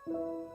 Hello.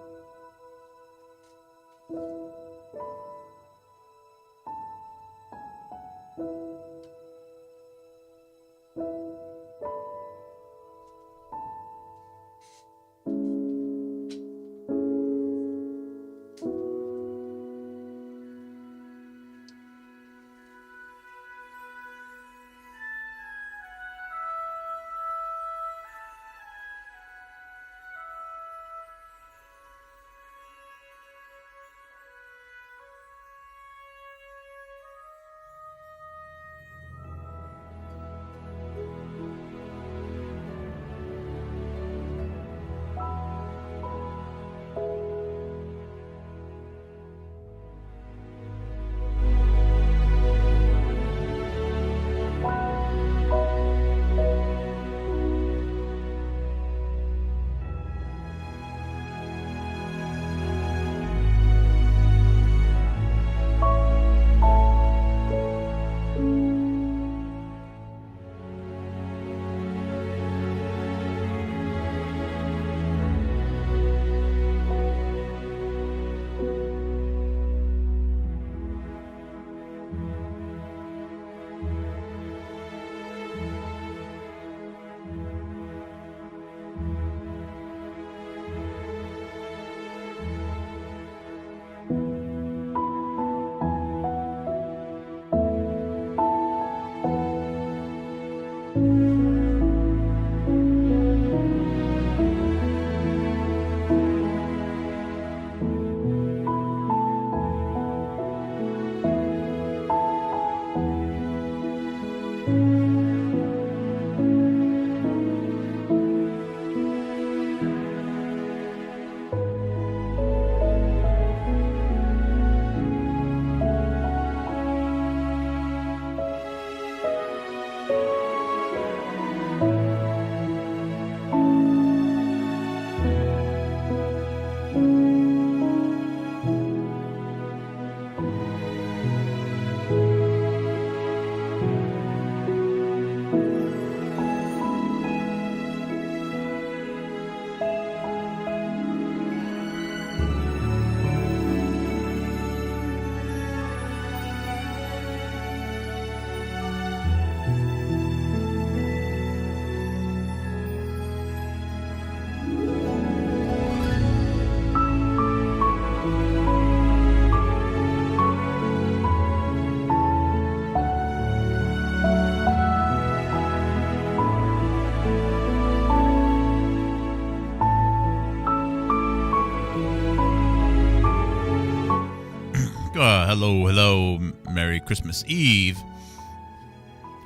Merry Christmas Eve.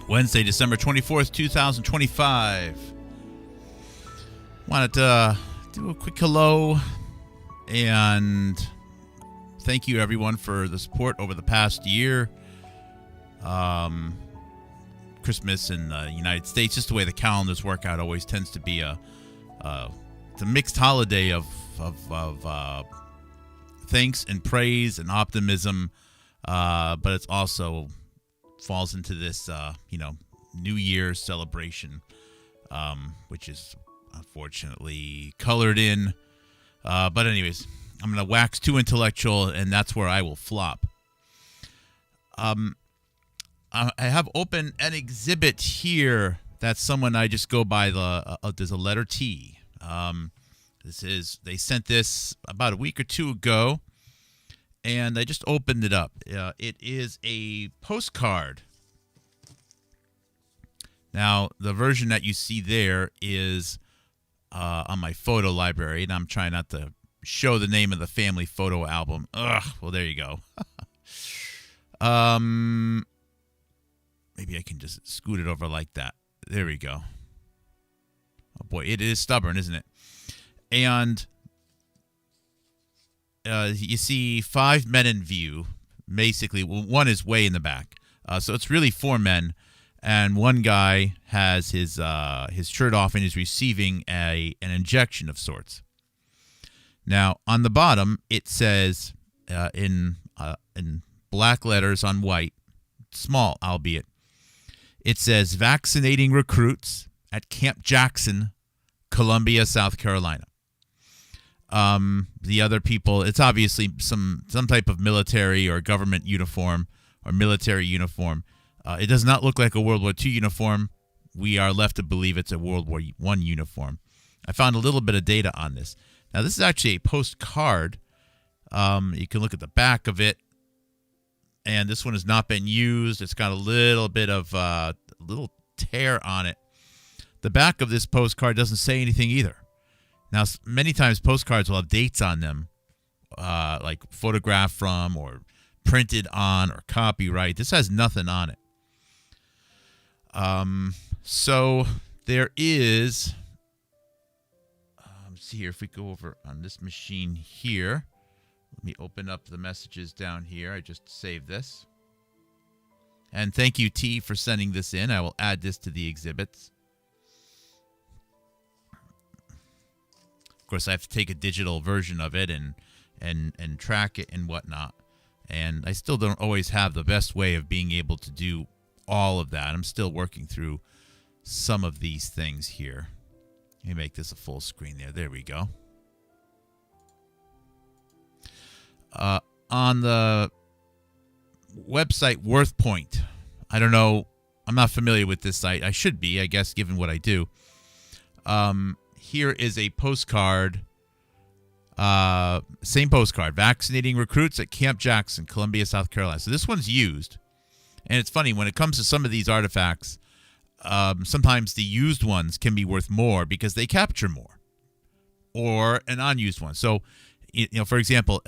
Wednesday, December 24th, 2025. Wanted to do a quick hello and thank you, everyone, for the support over the past year. Christmas in the United States, just the way the calendars work out, always tends to be it's a mixed holiday of thanks and praise and optimism, but it's also falls into this New Year's celebration, which is unfortunately colored in. But anyways, I'm gonna wax too intellectual, and that's where I will flop. I have open an exhibit here. That's someone I just go by there's a letter T. They sent this about a week or two ago, and I just opened it up. It is a postcard. Now, the version that you see there is on my photo library, and I'm trying not to show the name of the family photo album. Well, there you go. Maybe I can just scoot it over like that. There we go. Oh, boy, it is stubborn, isn't it? And you see 5 men in view. Basically, one is way in the back. So it's really 4 men. And one guy has his shirt off and is receiving an injection of sorts. Now, on the bottom, it says in black letters on white, small albeit, it says vaccinating recruits at Camp Jackson, Columbia, South Carolina. The other people, it's obviously some type of military or government uniform or military uniform. It does not look like a World War II uniform. We are left to believe it's a World War I uniform. I found a little bit of data on this. Now, this is actually a postcard. You can look at the back of it. And this one has not been used. It's got a little bit of a little tear on it. The back of this postcard doesn't say anything either. Now, many times postcards will have dates on them, like photographed from or printed on or copyright. This has nothing on it. So there is, let's see here if we go over on this machine here. Let me open up the messages down here. I just saved this. And thank you, T, for sending this in. I will add this to the exhibits. Of course, I have to take a digital version of it and track it and whatnot. And I still don't always have the best way of being able to do all of that. I'm still working through some of these things here. Let me make this a full screen there. There we go. On the website WorthPoint, I don't know. I'm not familiar with this site. I should be, I guess, given what I do. Here is a postcard. Same postcard. Vaccinating recruits at Camp Jackson, Columbia, South Carolina. So this one's used. And it's funny, when it comes to some of these artifacts, sometimes the used ones can be worth more because they capture more. Or an unused one. So, for example,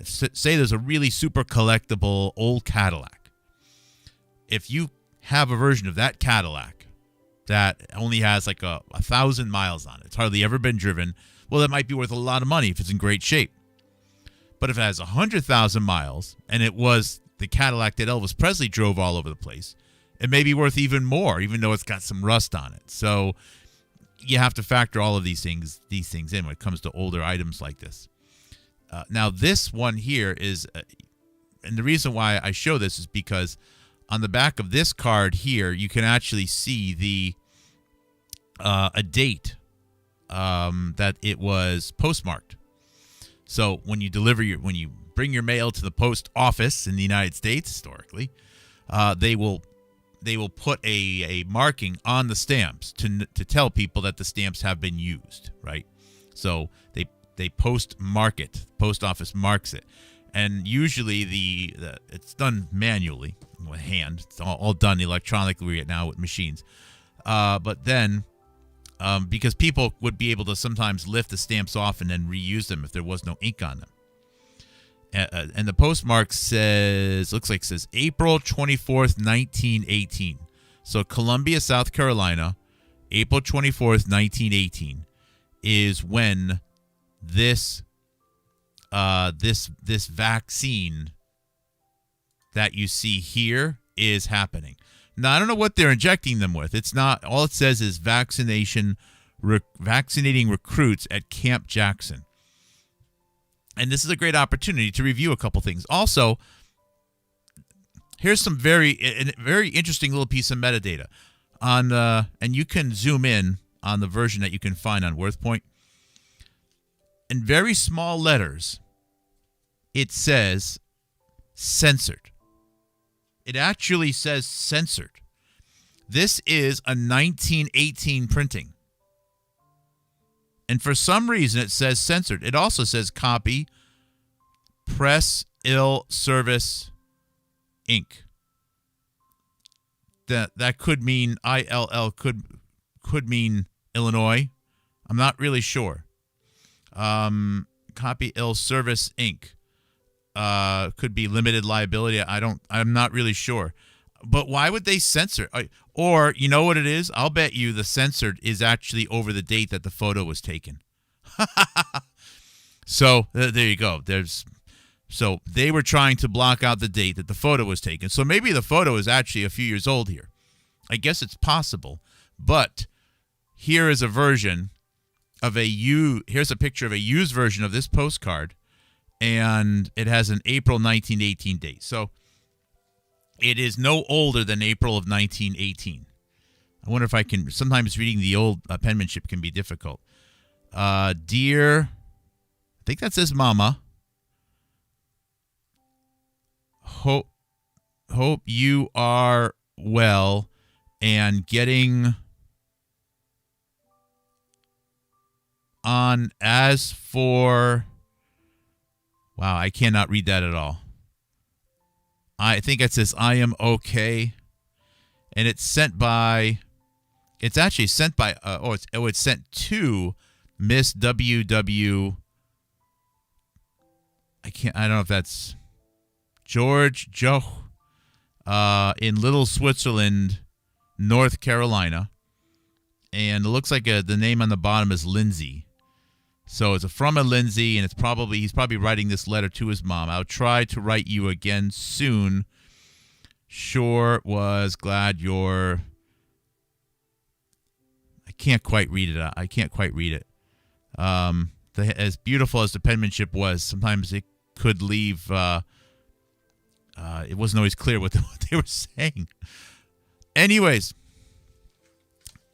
say there's a really super collectible old Cadillac. If you have a version of that Cadillac that only has like 1,000 miles on it, it's hardly ever been driven, well, that might be worth a lot of money if it's in great shape. But if it has 100,000 miles and it was the Cadillac that Elvis Presley drove all over the place, it may be worth even more, even though it's got some rust on it. So you have to factor all of these things in when it comes to older items like this. Now, this one here is, and the reason why I show this is because on the back of this card here, you can actually see a date that it was postmarked. So when you bring your mail to the post office in the United States, historically, they will put a marking on the stamps to tell people that the stamps have been used, right? So they postmark it. The post office marks it. And usually it's done manually with hand. It's all done electronically now with machines. But then, because people would be able to sometimes lift the stamps off and then reuse them if there was no ink on them. And the postmark says April 24th, 1918. So Columbia, South Carolina, April 24th, 1918 is when this vaccine that you see here is happening. Now, I don't know what they're injecting them with. It's not, all it says is vaccinating recruits at Camp Jackson. And this is a great opportunity to review a couple things. Also, here's some very interesting little piece of metadata and you can zoom in on the version that you can find on WorthPoint. In very small letters, it says censored. It actually says censored. This is a 1918 printing. And for some reason, it says censored. It also says copy, Press Ill Service, Inc. That could mean ILL, could mean Illinois. I'm not really sure. Copy Ill Service, Inc. Could be limited liability. I'm not really sure. But why would they censor? Or, you know what it is? I'll bet you the censored is actually over the date that the photo was taken. So, there you go. So, they were trying to block out the date that the photo was taken. So, maybe the photo is actually a few years old here. I guess it's possible. But here is a version of here's a picture of a used version of this postcard. And it has an April 1918 date. So, it is no older than April of 1918. I wonder if I can, sometimes reading the old penmanship can be difficult. Dear think that says Mama. Hope you are well and getting on. As for, wow, I cannot read that at all. I think it says I am okay, and it's actually sent by it's sent to Miss WW. I don't know if that's George Joe in Little Switzerland, North Carolina, and it looks like the name on the bottom is Lindsay. So it's from a Lindsay, and he's probably writing this letter to his mom. I'll try to write you again soon. Sure was glad you're. I can't quite read it. As beautiful as the penmanship was, sometimes it could leave. It wasn't always clear what they were saying. Anyways,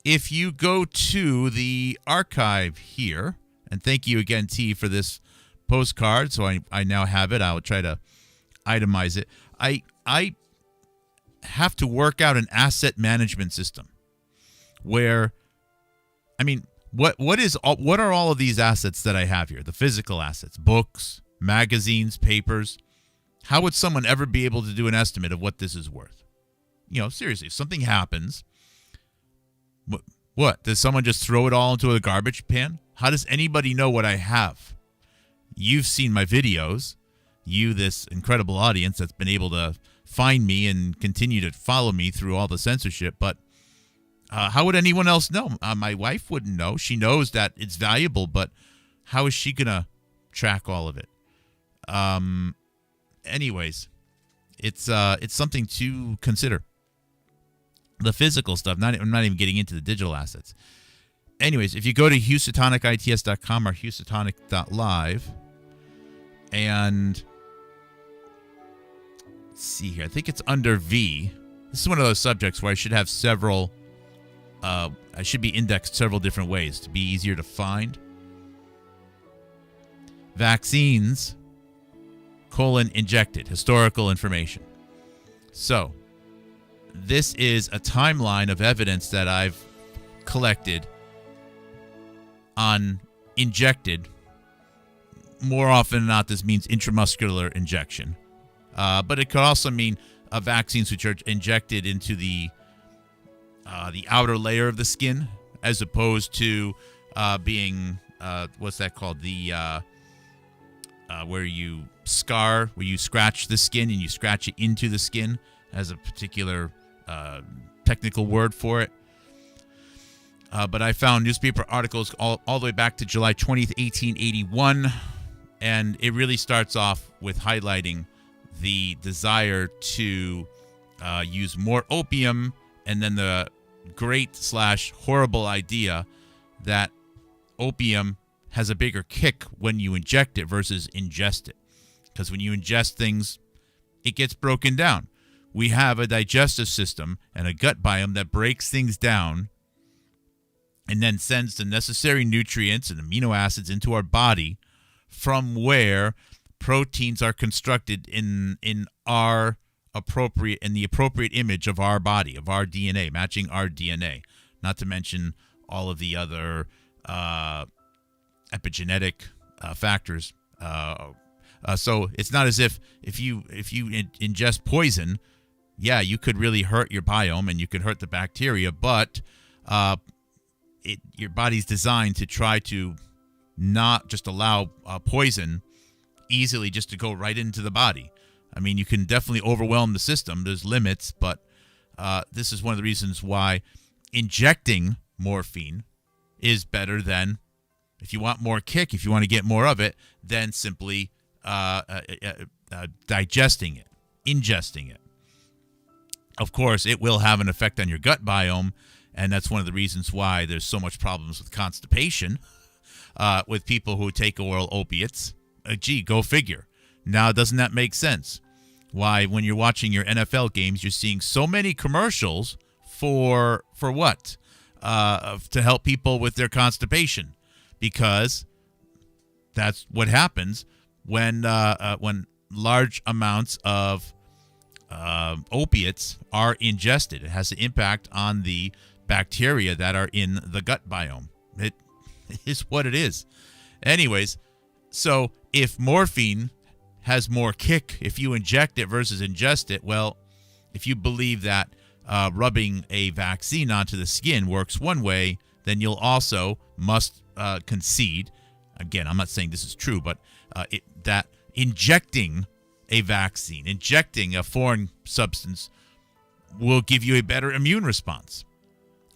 if you go to the archive here, and thank you again, T, for this postcard. So I now have it. I'll try to itemize it. I have to work out an asset management system where, I mean, what are all of these assets that I have here? The physical assets, books, magazines, papers. How would someone ever be able to do an estimate of what this is worth? Seriously, if something happens, what? Does someone just throw it all into a garbage pan? How does anybody know what I have? You've seen my videos. You, this incredible audience that's been able to find me and continue to follow me through all the censorship. But how would anyone else know? My wife wouldn't know. She knows that it's valuable, but how is she going to track all of it? Anyways, it's something to consider. The physical stuff, I'm not even getting into the digital assets. Anyways, if you go to HughSatonicITS.com or HughSatonic.live, and let's see here, I think it's under V. This is one of those subjects where I should have several, I should be indexed several different ways to be easier to find. Vaccines, injected, historical information. So, this is a timeline of evidence that I've collected on injected. More often than not, this means intramuscular injection. But it could also mean vaccines which are injected into the outer layer of the skin, as opposed to being, what's that called? Where you scratch the skin and you scratch it into the skin, has a particular technical word for it. But I found newspaper articles all the way back to July 20th, 1881, and it really starts off with highlighting the desire to use more opium, and then the great/horrible idea that opium has a bigger kick when you inject it versus ingest it. Because when you ingest things, it gets broken down. We have a digestive system and a gut biome that breaks things down and then sends the necessary nutrients and amino acids into our body, from where proteins are constructed in the appropriate image of our body, of our DNA, matching our DNA. Not to mention all of the other epigenetic factors. So it's not as if you ingest poison, yeah, you could really hurt your biome and you could hurt the bacteria, but your body's designed to try to not just allow poison easily just to go right into the body. I mean, you can definitely overwhelm the system. There's limits, but this is one of the reasons why injecting morphine is better than, if you want more kick, if you want to get more of it, then simply digesting it, ingesting it. Of course, it will have an effect on your gut biome, and that's one of the reasons why there's so much problems with constipation with people who take oral opiates. Gee, go figure. Now, doesn't that make sense? Why, when you're watching your NFL games, you're seeing so many commercials for what? To help people with their constipation. Because That's what happens when large amounts of opiates are ingested. It has an impact on the bacteria that are in the gut biome. It is what it is. Anyways, so if morphine has more kick if you inject it versus ingest it, well, if you believe that rubbing a vaccine onto the skin works one way, then you'll also must concede. Again, I'm not saying this is true, but that injecting a vaccine, injecting a foreign substance will give you a better immune response.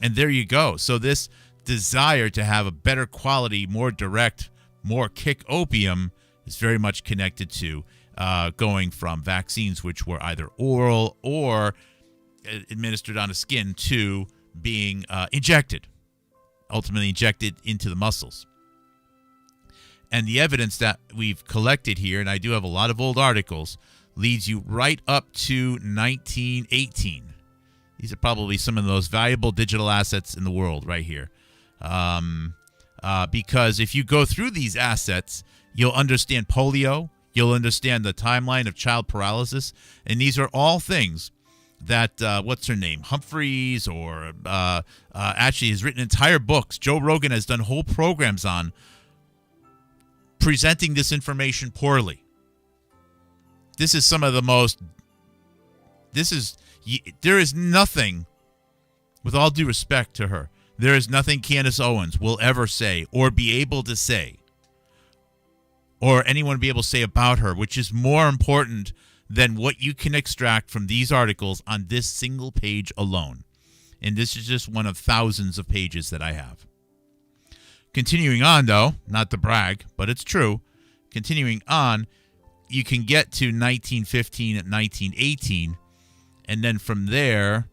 And there you go. So this desire to have a better quality, more direct, more kick opium is very much connected to going from vaccines which were either oral or administered on the skin to being injected, ultimately injected into the muscles. And the evidence that we've collected here, and I do have a lot of old articles, leads you right up to 1918. These are probably some of the most valuable digital assets in the world right here. Because if you go through these assets, you'll understand polio, you'll understand the timeline of child paralysis, and these are all things that, what's her name, Humphreys, or actually has written entire books. Joe Rogan has done whole programs on presenting this information poorly. This is some of the most, there is nothing, with all due respect to her, there is nothing Candace Owens will ever say or be able to say, or anyone be able to say about her, which is more important than what you can extract from these articles on this single page alone. And this is just one of thousands of pages that I have. Continuing on, though, not to brag, but it's true. Continuing on, you can get to 1915 and 1918, and then from there,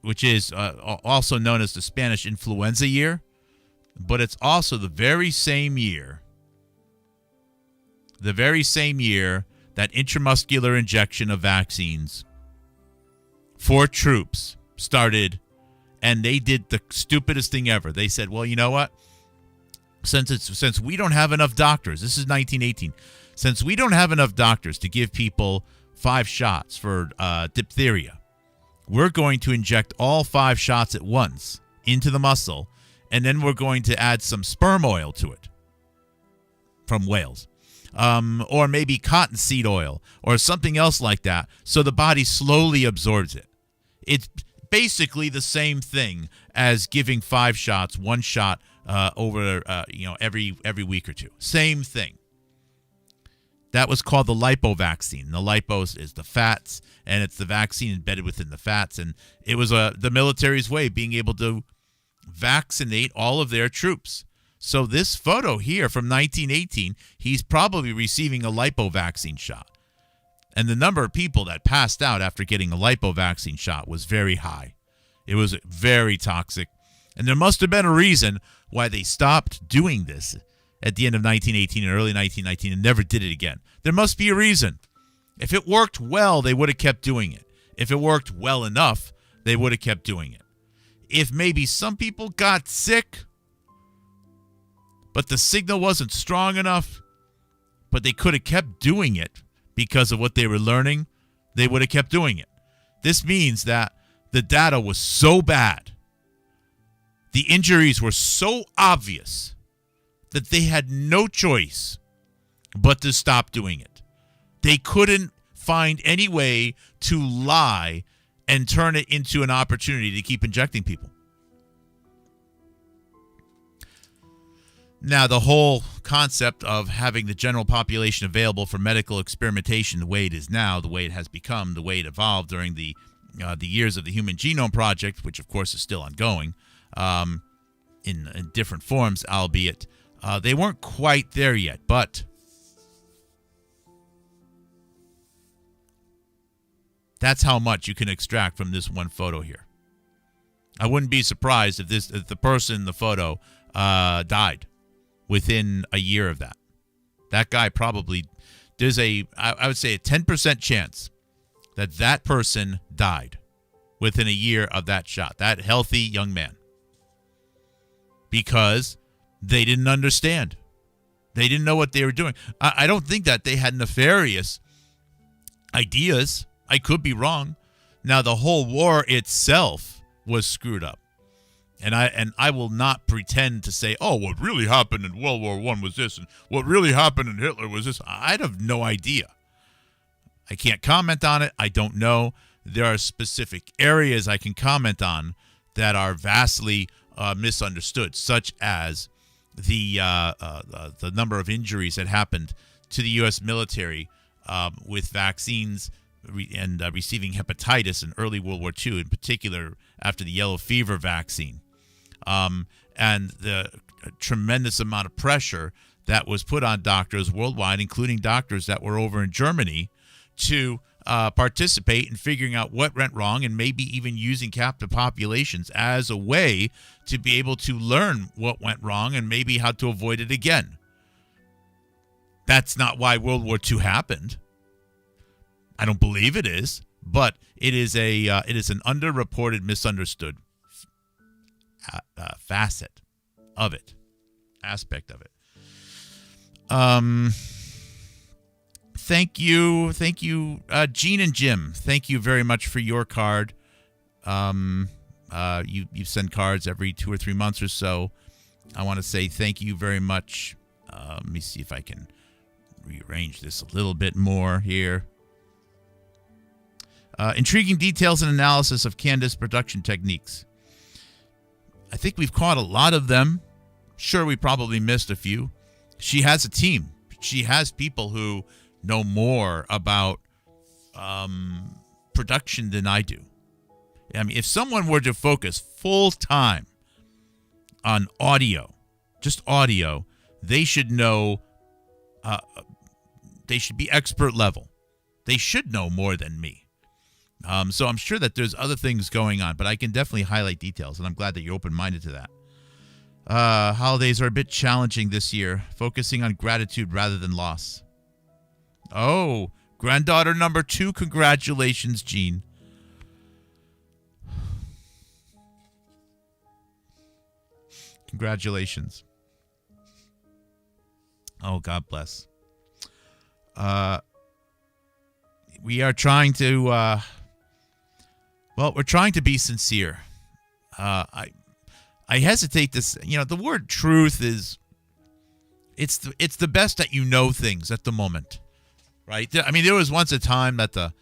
which is also known as the Spanish influenza year, but it's also the very same year that intramuscular injection of vaccines for troops started. And they did the stupidest thing ever. They said, well, you know what? Since we don't have enough doctors, this is 1918, since we don't have enough doctors to give people 5 shots for diphtheria, we're going to inject all 5 shots at once into the muscle, and then we're going to add some sperm oil to it from whales, or maybe cottonseed oil or something else like that, so the body slowly absorbs it. It's basically the same thing as giving 5 shots, 1 shot over every week or two. Same thing. That was called the lipo vaccine. The lipos is the fats, and it's the vaccine embedded within the fats. And it was the military's way of being able to vaccinate all of their troops. So this photo here from 1918, he's probably receiving a lipo vaccine shot. And the number of people that passed out after getting a lipo vaccine shot was very high. It was very toxic. And there must have been a reason why they stopped doing this at the end of 1918 and early 1919 and never did it again. There must be a reason. If it worked well, they would have kept doing it. If it worked well enough, they would have kept doing it. If maybe some people got sick, but the signal wasn't strong enough, but they could have kept doing it because of what they were learning, they would have kept doing it. This means that the data was so bad, the injuries were so obvious, that they had no choice but to stop doing it. They couldn't find any way to lie and turn it into an opportunity to keep injecting people. Now, the whole concept of having the general population available for medical experimentation the way it is now, the way it has become, the way it evolved during the years of the Human Genome Project, which, of course, is still ongoing in different forms, albeit they weren't quite there yet. But that's how much you can extract from this one photo here. I wouldn't be surprised if the person in the photo died within a year of that. That guy probably, there's I would say a 10% chance that that person died within a year of that shot, that healthy young man. Because They didn't understand. They didn't know what they were doing. I don't think that they had nefarious ideas. I could be wrong. Now, the whole war itself was screwed up. And I will not pretend to say, oh, what really happened in World War I was this, and what really happened in Hitler was this. I'd have no idea. I can't comment on it. I don't know. There are specific areas I can comment on that are vastly misunderstood, such as the number of injuries that happened to the U.S. military with vaccines and receiving hepatitis in early World War II, in particular after the yellow fever vaccine, and the tremendous amount of pressure that was put on doctors worldwide, including doctors that were over in Germany, to participate in figuring out what went wrong and maybe even using captive populations as a way to be able to learn what went wrong and maybe how to avoid it again. That's not why World War II happened. I don't believe it is, but it is an underreported, misunderstood facet of it, aspect of it. Thank you, Gene and Jim. Thank you very much for your card. You send cards every 2 or 3 months or so. I want to say thank you very much. Let me see if I can rearrange this a little bit more here. Intriguing details and analysis of CANDACE production techniques. I think we've caught a lot of them. Sure, we probably missed a few. She has a team. She has people who know more about production than I do. I mean, if someone were to focus full time on audio, just audio, they should know, they should be expert level. They should know more than me. So I'm sure that there's other things going on, but I can definitely highlight details, and I'm glad that you're open-minded to that. Holidays are a bit challenging this year, focusing on gratitude rather than loss. Oh, granddaughter number 2, congratulations, Jean. Congratulations. Oh, God bless. We are trying to, we're trying to be sincere. I hesitate to say, the word truth is, it's the best that you know things at the moment, right? I mean, there was once a time that the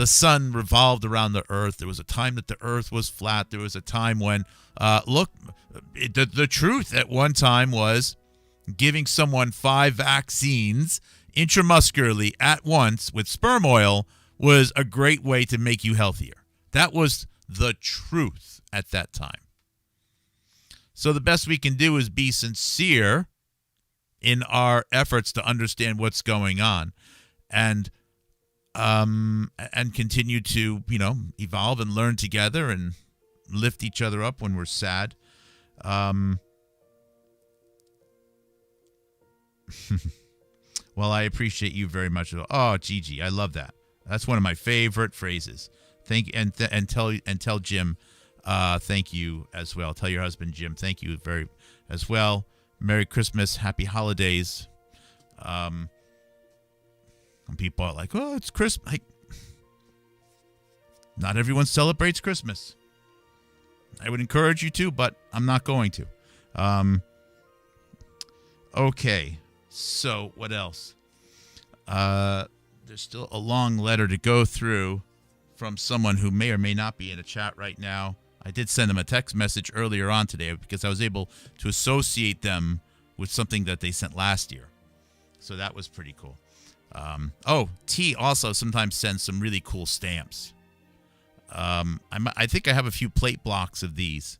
sun revolved around the earth. There was a time that the earth was flat. There was a time when, the truth at one time was giving someone 5 vaccines intramuscularly at once with sperm oil was a great way to make you healthier. That was the truth at that time. So the best we can do is be sincere in our efforts to understand what's going on, and continue to, evolve and learn together and lift each other up when we're sad. Well, I appreciate you very much. Oh, Gigi, I love that. That's one of my favorite phrases. Tell Jim, thank you as well. Tell your husband Jim, thank you as well. Merry Christmas, Happy Holidays. When people are like, "Oh, it's Christmas," not everyone celebrates Christmas. I would encourage you to, but I'm not going to. Okay. So, what else? There's still a long letter to go through from someone who may or may not be in a chat right now. I did send them a text message earlier on today because I was able to associate them with something that they sent last year. So that was pretty cool. T also sometimes sends some really cool stamps. I think I have a few plate blocks of these.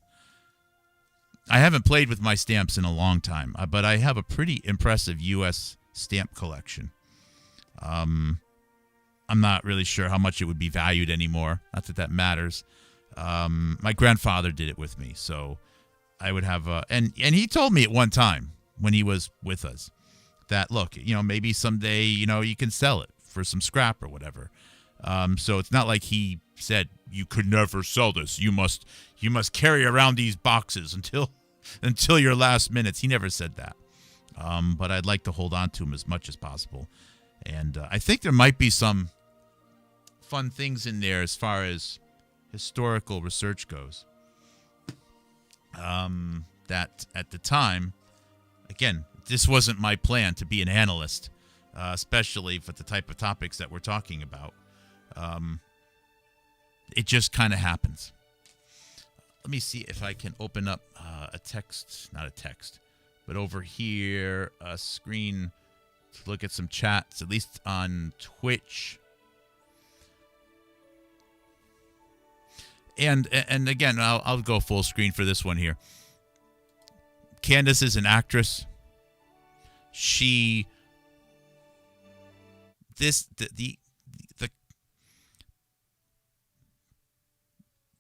I haven't played with my stamps in a long time, but I have a pretty impressive U.S. stamp collection. I'm not really sure how much it would be valued anymore. Not that that matters. My grandfather did it with me, so I would have and he told me at one time when he was with us that, look, maybe someday, you can sell it for some scrap or whatever. So it's not like he said you could never sell this. You must carry around these boxes until until your last minutes. He never said that. But I'd like to hold on to him as much as possible. And I think there might be some fun things in there as far as historical research goes. That at the time, again, this wasn't my plan to be an analyst, especially for the type of topics that we're talking about. It just kind of happens. Let me see if I can open up not a text, but over here, a screen to look at some chats, at least on Twitch. And again, I'll go full screen for this one here. Candace is an actress.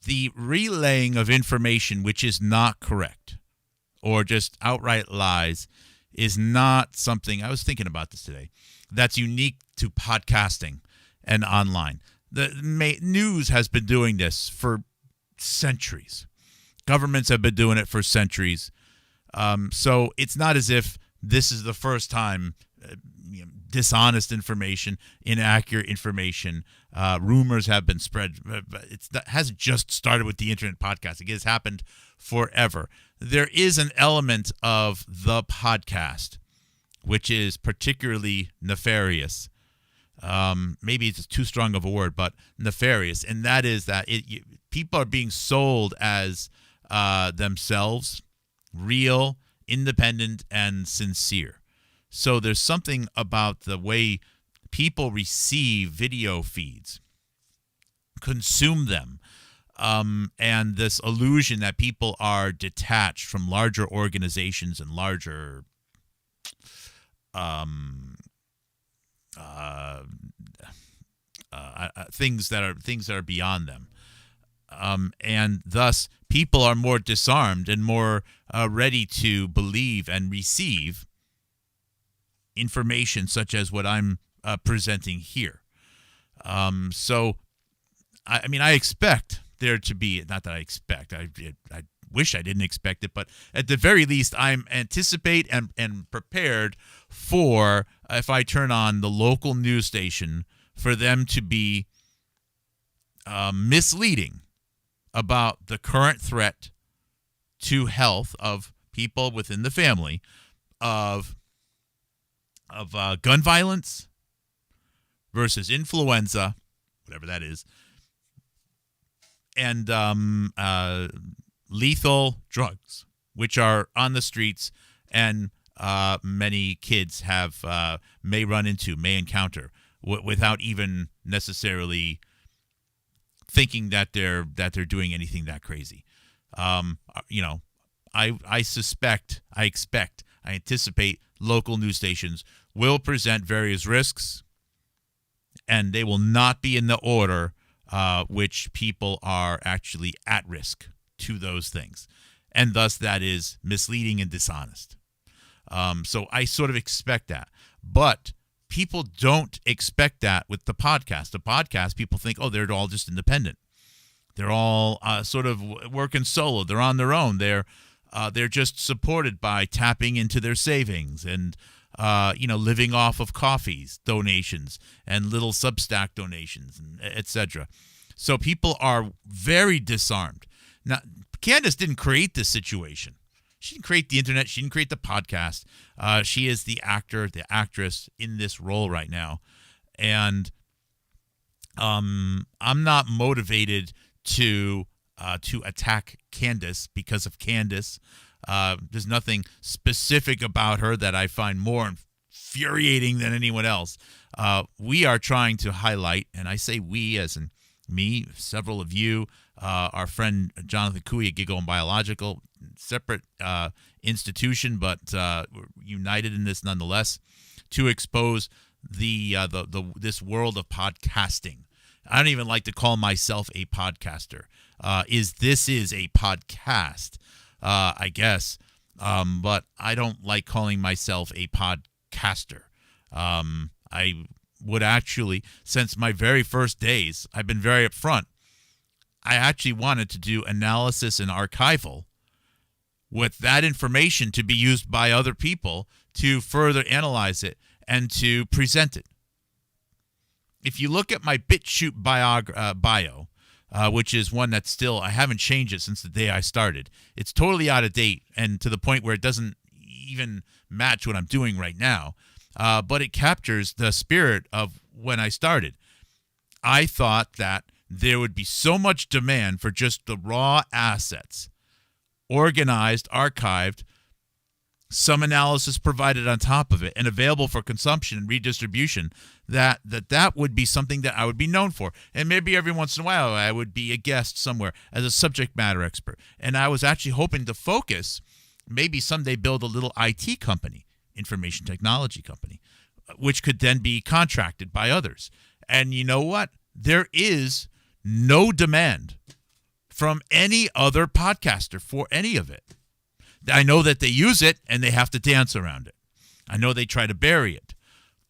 The relaying of information which is not correct or just outright lies is not something, I was thinking about this today, that's unique to podcasting and online. The news has been doing this for centuries. Governments have been doing it for centuries. So it's not as if this is the first time dishonest information, inaccurate information, rumors have been spread. But that hasn't just started with the internet podcasting. It has happened forever. There is an element of the podcast which is particularly nefarious. Maybe it's too strong of a word, but nefarious. And that is that people are being sold as themselves, real, independent, and sincere. So there's something about the way people receive video feeds, consume them, and this illusion that people are detached from larger organizations and larger things that are beyond them, and thus people are more disarmed and more ready to believe and receive information such as what I'm presenting here. So, I expect there to be, not that I expect, I wish I didn't expect it, but at the very least, I'm anticipate and prepared for, if I turn on the local news station, for them to be misleading about the current threat to health of people within the family of gun violence versus influenza, whatever that is, and lethal drugs, which are on the streets and many kids may encounter without even necessarily thinking that they're doing anything that crazy. I anticipate local news stations will present various risks, and they will not be in the order which people are actually at risk to those things. And thus that is misleading and dishonest. So I sort of expect that. But people don't expect that with the podcast. The podcast, people think, oh, they're all just independent. They're all sort of working solo. They're on their own. They're just supported by tapping into their savings and living off of coffees, donations, and little Substack donations, etc. So people are very disarmed. Now, Candace didn't create this situation. She didn't create the internet. She didn't create the podcast. She is the actor, the actress in this role right now. And I'm not motivated to attack Candace because of Candace. There's nothing specific about her that I find more infuriating than anyone else. We are trying to highlight, and I say we as in me, several of you, our friend Jonathan Cooey at Giggle and Biological, separate institution, but united in this nonetheless, to expose this world of podcasting. I don't even like to call myself a podcaster. This is a podcast, I guess, but I don't like calling myself a podcaster. I would actually, since my very first days, I've been very upfront. I actually wanted to do analysis and archival with that information to be used by other people to further analyze it and to present it. If you look at my BitChute bio, which is one that still, I haven't changed it since the day I started. It's totally out of date and to the point where it doesn't even match what I'm doing right now. But it captures the spirit of when I started. I thought that there would be so much demand for just the raw assets, organized, archived, some analysis provided on top of it, and available for consumption and redistribution, that would be something that I would be known for. And maybe every once in a while I would be a guest somewhere as a subject matter expert. And I was actually hoping to focus, maybe someday build a little IT company, information technology company, which could then be contracted by others. And you know what? There is no demand from any other podcaster for any of it. I know that they use it and they have to dance around it. I know they try to bury it.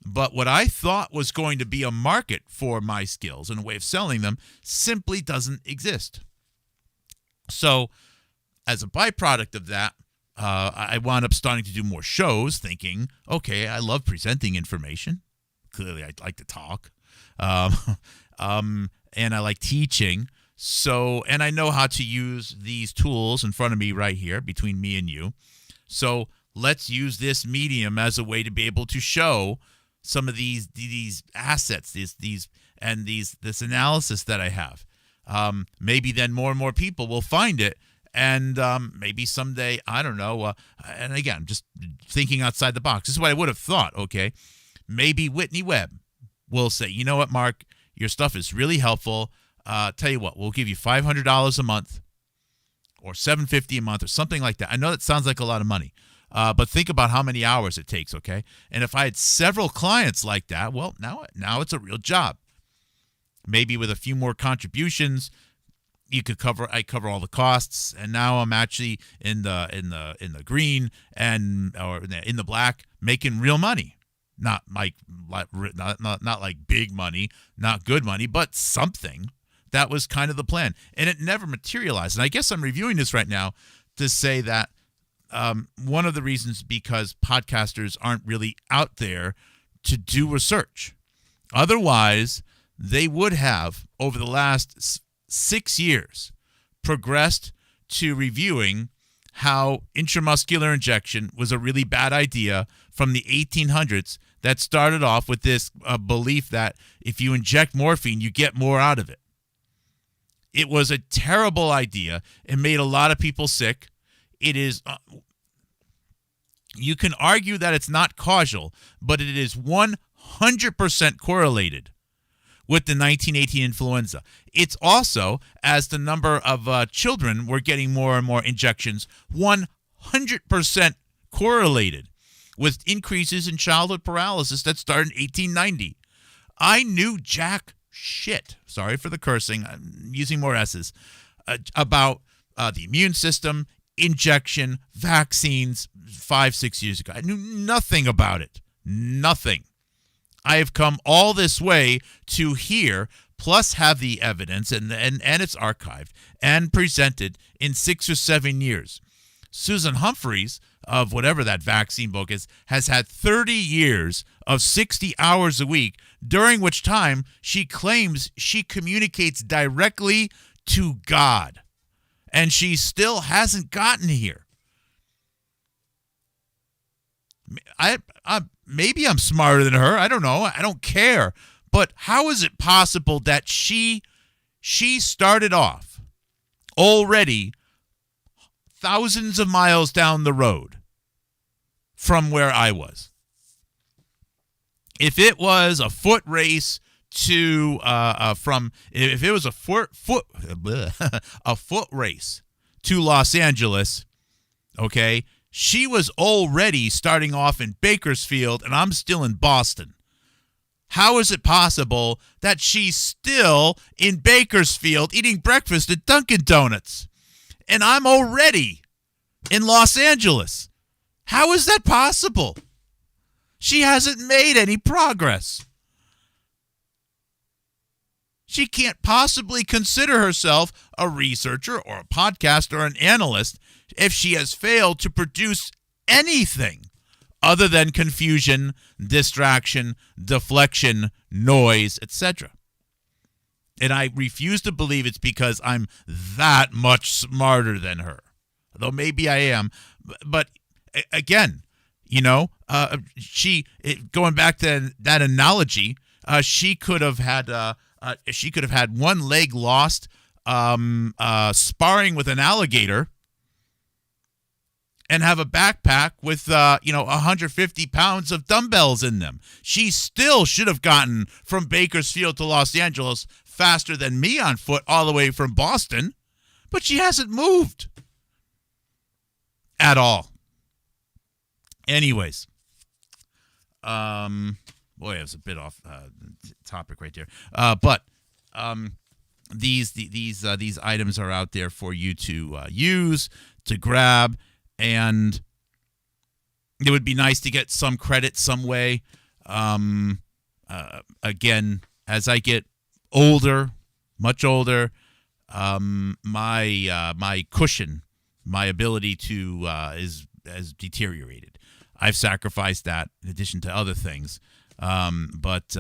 But what I thought was going to be a market for my skills and a way of selling them simply doesn't exist. So as a byproduct of that, I wound up starting to do more shows thinking, okay, I love presenting information. Clearly, I like to talk. And I like teaching. So, and I know how to use these tools in front of me right here between me and you. So let's use this medium as a way to be able to show some of these assets, this analysis that I have. Maybe then more and more people will find it. And maybe someday, I don't know. And again, I'm just thinking outside the box. This is what I would have thought, okay? Maybe Whitney Webb will say, you know what, Mark, your stuff is really helpful. Tell you what, we'll give you $500 a month or $750 a month or something like that. I know that sounds like a lot of money, but think about how many hours it takes, okay? And if I had several clients like that, well, now it's a real job. Maybe with a few more contributions, I cover all the costs, and now I'm actually in the green or in the black, making real money. Not like big money, not good money, but something. That was kind of the plan, and it never materialized. And I guess I'm reviewing this right now to say that one of the reasons because podcasters aren't really out there to do research. Otherwise, they would have, over the last 6 years, progressed to reviewing how intramuscular injection was a really bad idea from the 1800s that started off with this belief that if you inject morphine, you get more out of it. It was a terrible idea. It made a lot of people sick. It is, you can argue that it's not causal, but it is 100% correlated with the 1918 influenza. It's also, as the number of children were getting more and more injections, 100% correlated with increases in childhood paralysis that started in 1890. I knew jack shit, sorry for the cursing, I'm using more S's, about the immune system, injection, vaccines 5-6 years ago. I knew nothing about it. Nothing. I have come all this way to here, plus have the evidence, and it's archived and presented in 6 or 7 years. Susan Humphreys, of whatever that vaccine book is, has had 30 years of 60 hours a week, during which time she claims she communicates directly to God. And she still hasn't gotten here. Maybe I'm smarter than her. I don't know. I don't care. But how is it possible that she started off already thousands of miles down the road from where I was? If it was a foot race to if it was a foot race to Los Angeles, okay, she was already starting off in Bakersfield, and I'm still in Boston. How is it possible that she's still in Bakersfield eating breakfast at Dunkin' Donuts, and I'm already in Los Angeles? How is that possible? She hasn't made any progress. She can't possibly consider herself a researcher or a podcaster or an analyst if she has failed to produce anything other than confusion, distraction, deflection, noise, etc. And I refuse to believe it's because I'm that much smarter than her. Though maybe I am. But again, going back to that analogy, she could have had one leg lost sparring with an alligator and have a backpack with 150 pounds of dumbbells in them. She still should have gotten from Bakersfield to Los Angeles faster than me on foot all the way from Boston, but she hasn't moved at all. Anyways, boy, it was a bit off topic right there. But these items are out there for you to use, to grab, and it would be nice to get some credit some way. Again, as I get older, much older, my cushion, my ability to has deteriorated. I've sacrificed that in addition to other things, but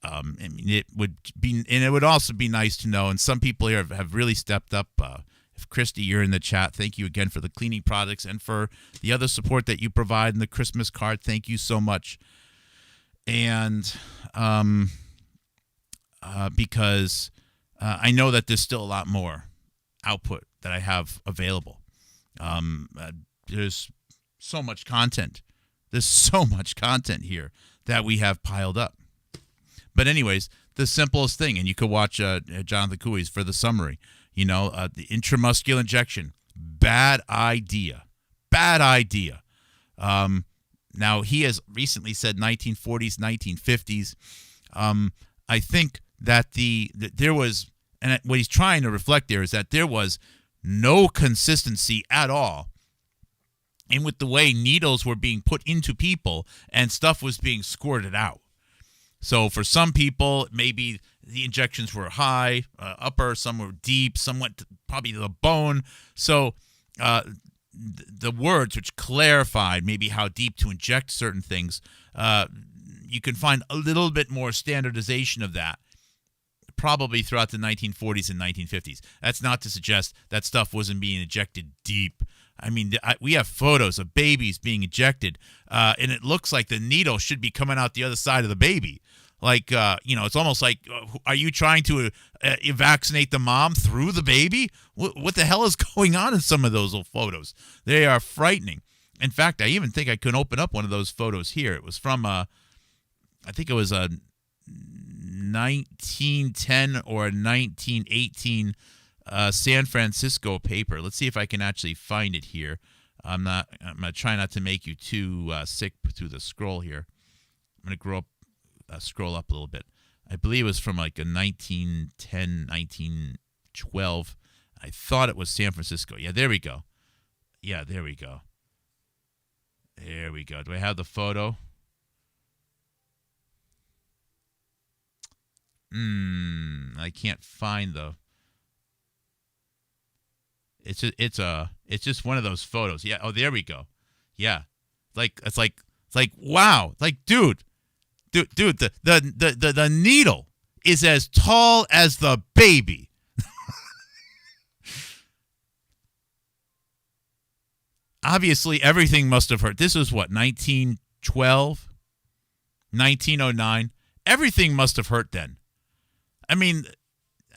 it would be, and it would also be nice to know. And some people here have really stepped up. If Christy, you're in the chat, thank you again for the cleaning products and for the other support that you provide in the Christmas card. Thank you so much. And because I know that there's still a lot more output that I have available. There's so much content. There's so much content here that we have piled up. But anyways, the simplest thing, and you could watch Jonathan Cooey's for the summary, the intramuscular injection, bad idea. Bad idea. Now, he has recently said 1940s, 1950s. I think that there was, and what he's trying to reflect there is that there was no consistency at all in with the way needles were being put into people and stuff was being squirted out. So for some people, maybe the injections were high, upper, some were deep, some went probably to the bone. So the words which clarified maybe how deep to inject certain things, you can find a little bit more standardization of that probably throughout the 1940s and 1950s. That's not to suggest that stuff wasn't being injected deep. I mean, we have photos of babies being injected, and it looks like the needle should be coming out the other side of the baby. Like, it's almost like, are you trying to vaccinate the mom through the baby? What the hell is going on in some of those photos? They are frightening. In fact, I even think I could open up one of those photos here. It was from, I think it was a 1910 or a 1918 San Francisco paper. Let's see if I can actually find it here. I'm going to try not to make you too sick through the scroll here. I'm going to scroll up a little bit. I believe it was from like a 1910, 1912. I thought it was San Francisco. Yeah, there we go. Yeah, there we go. There we go. Do I have the photo? I can't find the. It's just one of those photos. Yeah. Oh, there we go. Yeah. It's like wow. Like, dude, the needle is as tall as the baby. Obviously, everything must have hurt. This was what, 1912, 1909. Everything must have hurt then. I mean,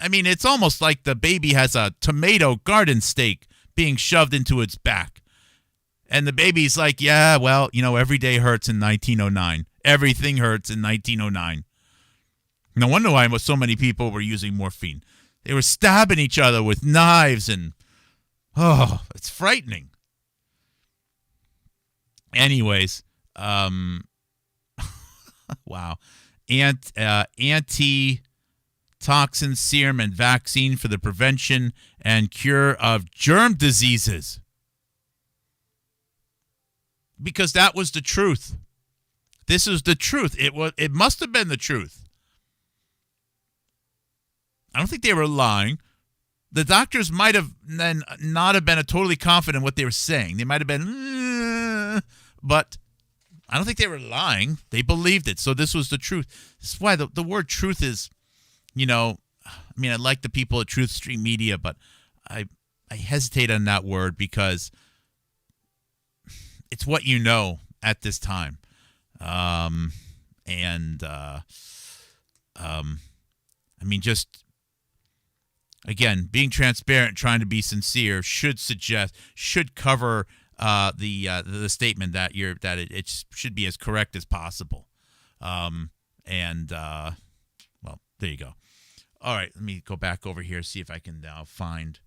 it's almost like the baby has a tomato garden stake being shoved into its back. And the baby's like, yeah, well, every day hurts in 1909. Everything hurts in 1909. No wonder why so many people were using morphine. They were stabbing each other with knives and, it's frightening. Anyways, wow. Anti-toxin serum and vaccine for the prevention and cure of germ diseases. Because that was the truth. This is the truth. It must have been the truth. I don't think they were lying. The doctors might have then not have been totally confident in what they were saying. They might have been, but I don't think they were lying. They believed it. So this was the truth. This is why the word truth is, I like the people at Truth Stream Media, but I hesitate on that word because it's what you know at this time. Just, again, being transparent, trying to be sincere should cover the statement that it should be as correct as possible. Well, there you go. All right, let me go back over here, see if I can now find.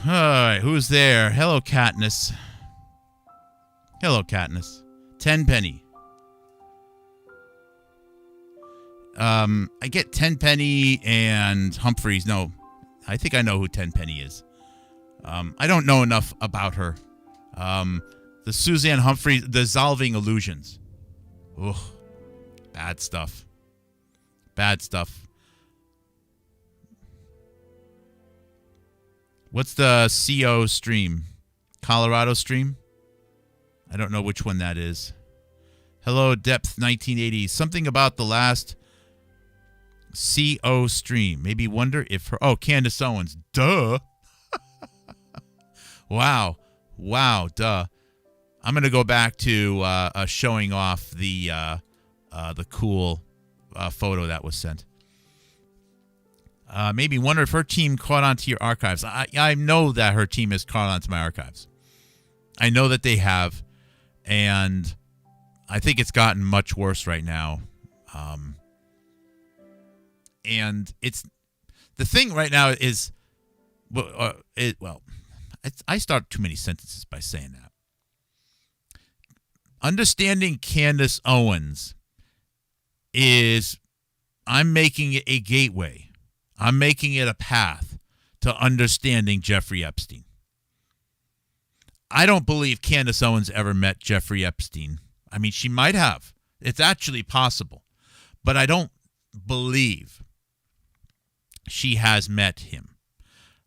All right, who's there? Hello, Katniss. Hello, Katniss. Tenpenny. I get Tenpenny and Humphreys. No, I think I know who Tenpenny is. I don't know enough about her. The Suzanne Humphreys, Dissolving Illusions. Ugh. Bad stuff. Bad stuff. What's the CO stream? Colorado stream? I don't know which one that is. Hello, Depth 1980. Something about the last CO stream. Maybe wonder if her... Oh, Candace Owens. Duh. Wow. Duh. I'm going to go back to showing off the cool photo that was sent. Maybe wonder if her team caught onto your archives. I know that her team has caught onto my archives. I know that they have, and I think it's gotten much worse right now. And it's the thing right now is, I start too many sentences by saying that. Understanding Candace Owens is, I'm making it a gateway. I'm making it a path to understanding Jeffrey Epstein. I don't believe Candace Owens ever met Jeffrey Epstein. I mean, she might have. It's actually possible. But I don't believe she has met him.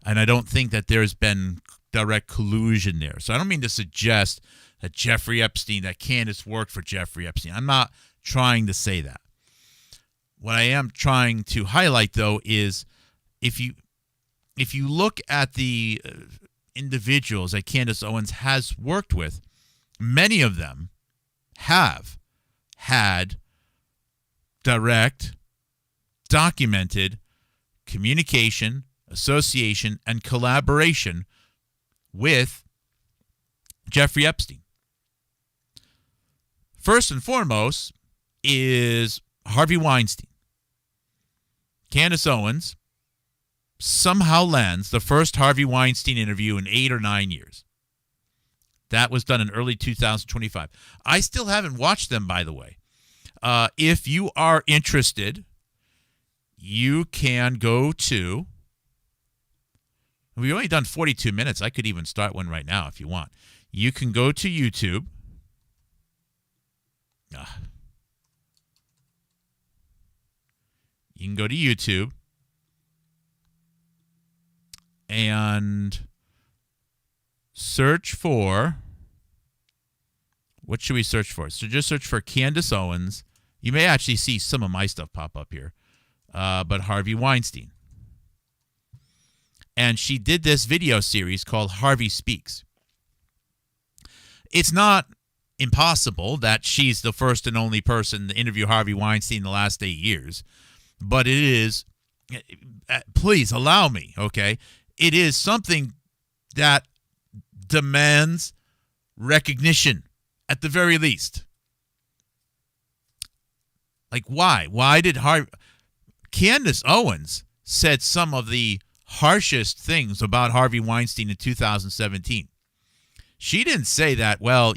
And I don't think that there's been direct collusion there. So I don't mean to suggest that that Candace worked for Jeffrey Epstein. I'm not trying to say that. What I am trying to highlight, though, is if you look at the individuals that Candace Owens has worked with, many of them have had direct, documented communication, association, and collaboration with Jeffrey Epstein. First and foremost is Harvey Weinstein. Candace Owens somehow lands the first Harvey Weinstein interview in 8 or 9 years. That was done in early 2025. I still haven't watched them, by the way. If you are interested, you can go to... We've only done 42 minutes. I could even start one right now if you want. You can go to YouTube. You can go to YouTube and search for, what should we search for? So just search for Candace Owens. You may actually see some of my stuff pop up here, but Harvey Weinstein. And she did this video series called Harvey Speaks. It's not impossible that she's the first and only person to interview Harvey Weinstein in the last 8 years. But it is, please allow me, okay? It is something that demands recognition, at the very least. Like, why? Why did Candace Owens said some of the harshest things about Harvey Weinstein in 2017. She didn't say that, well,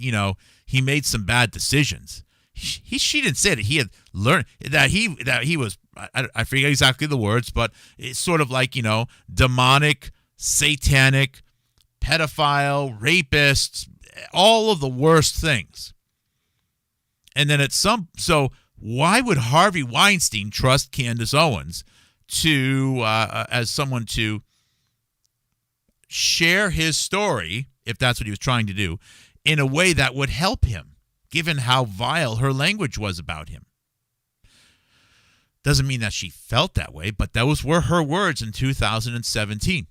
he made some bad decisions. She didn't say that he had learned that he was, I forget exactly the words, but it's sort of like, demonic, satanic, pedophile, rapist, all of the worst things. And then so why would Harvey Weinstein trust Candace Owens to as someone to share his story, if that's what he was trying to do, in a way that would help him, given how vile her language was about him? Doesn't mean that she felt that way, but those were her words in 2017.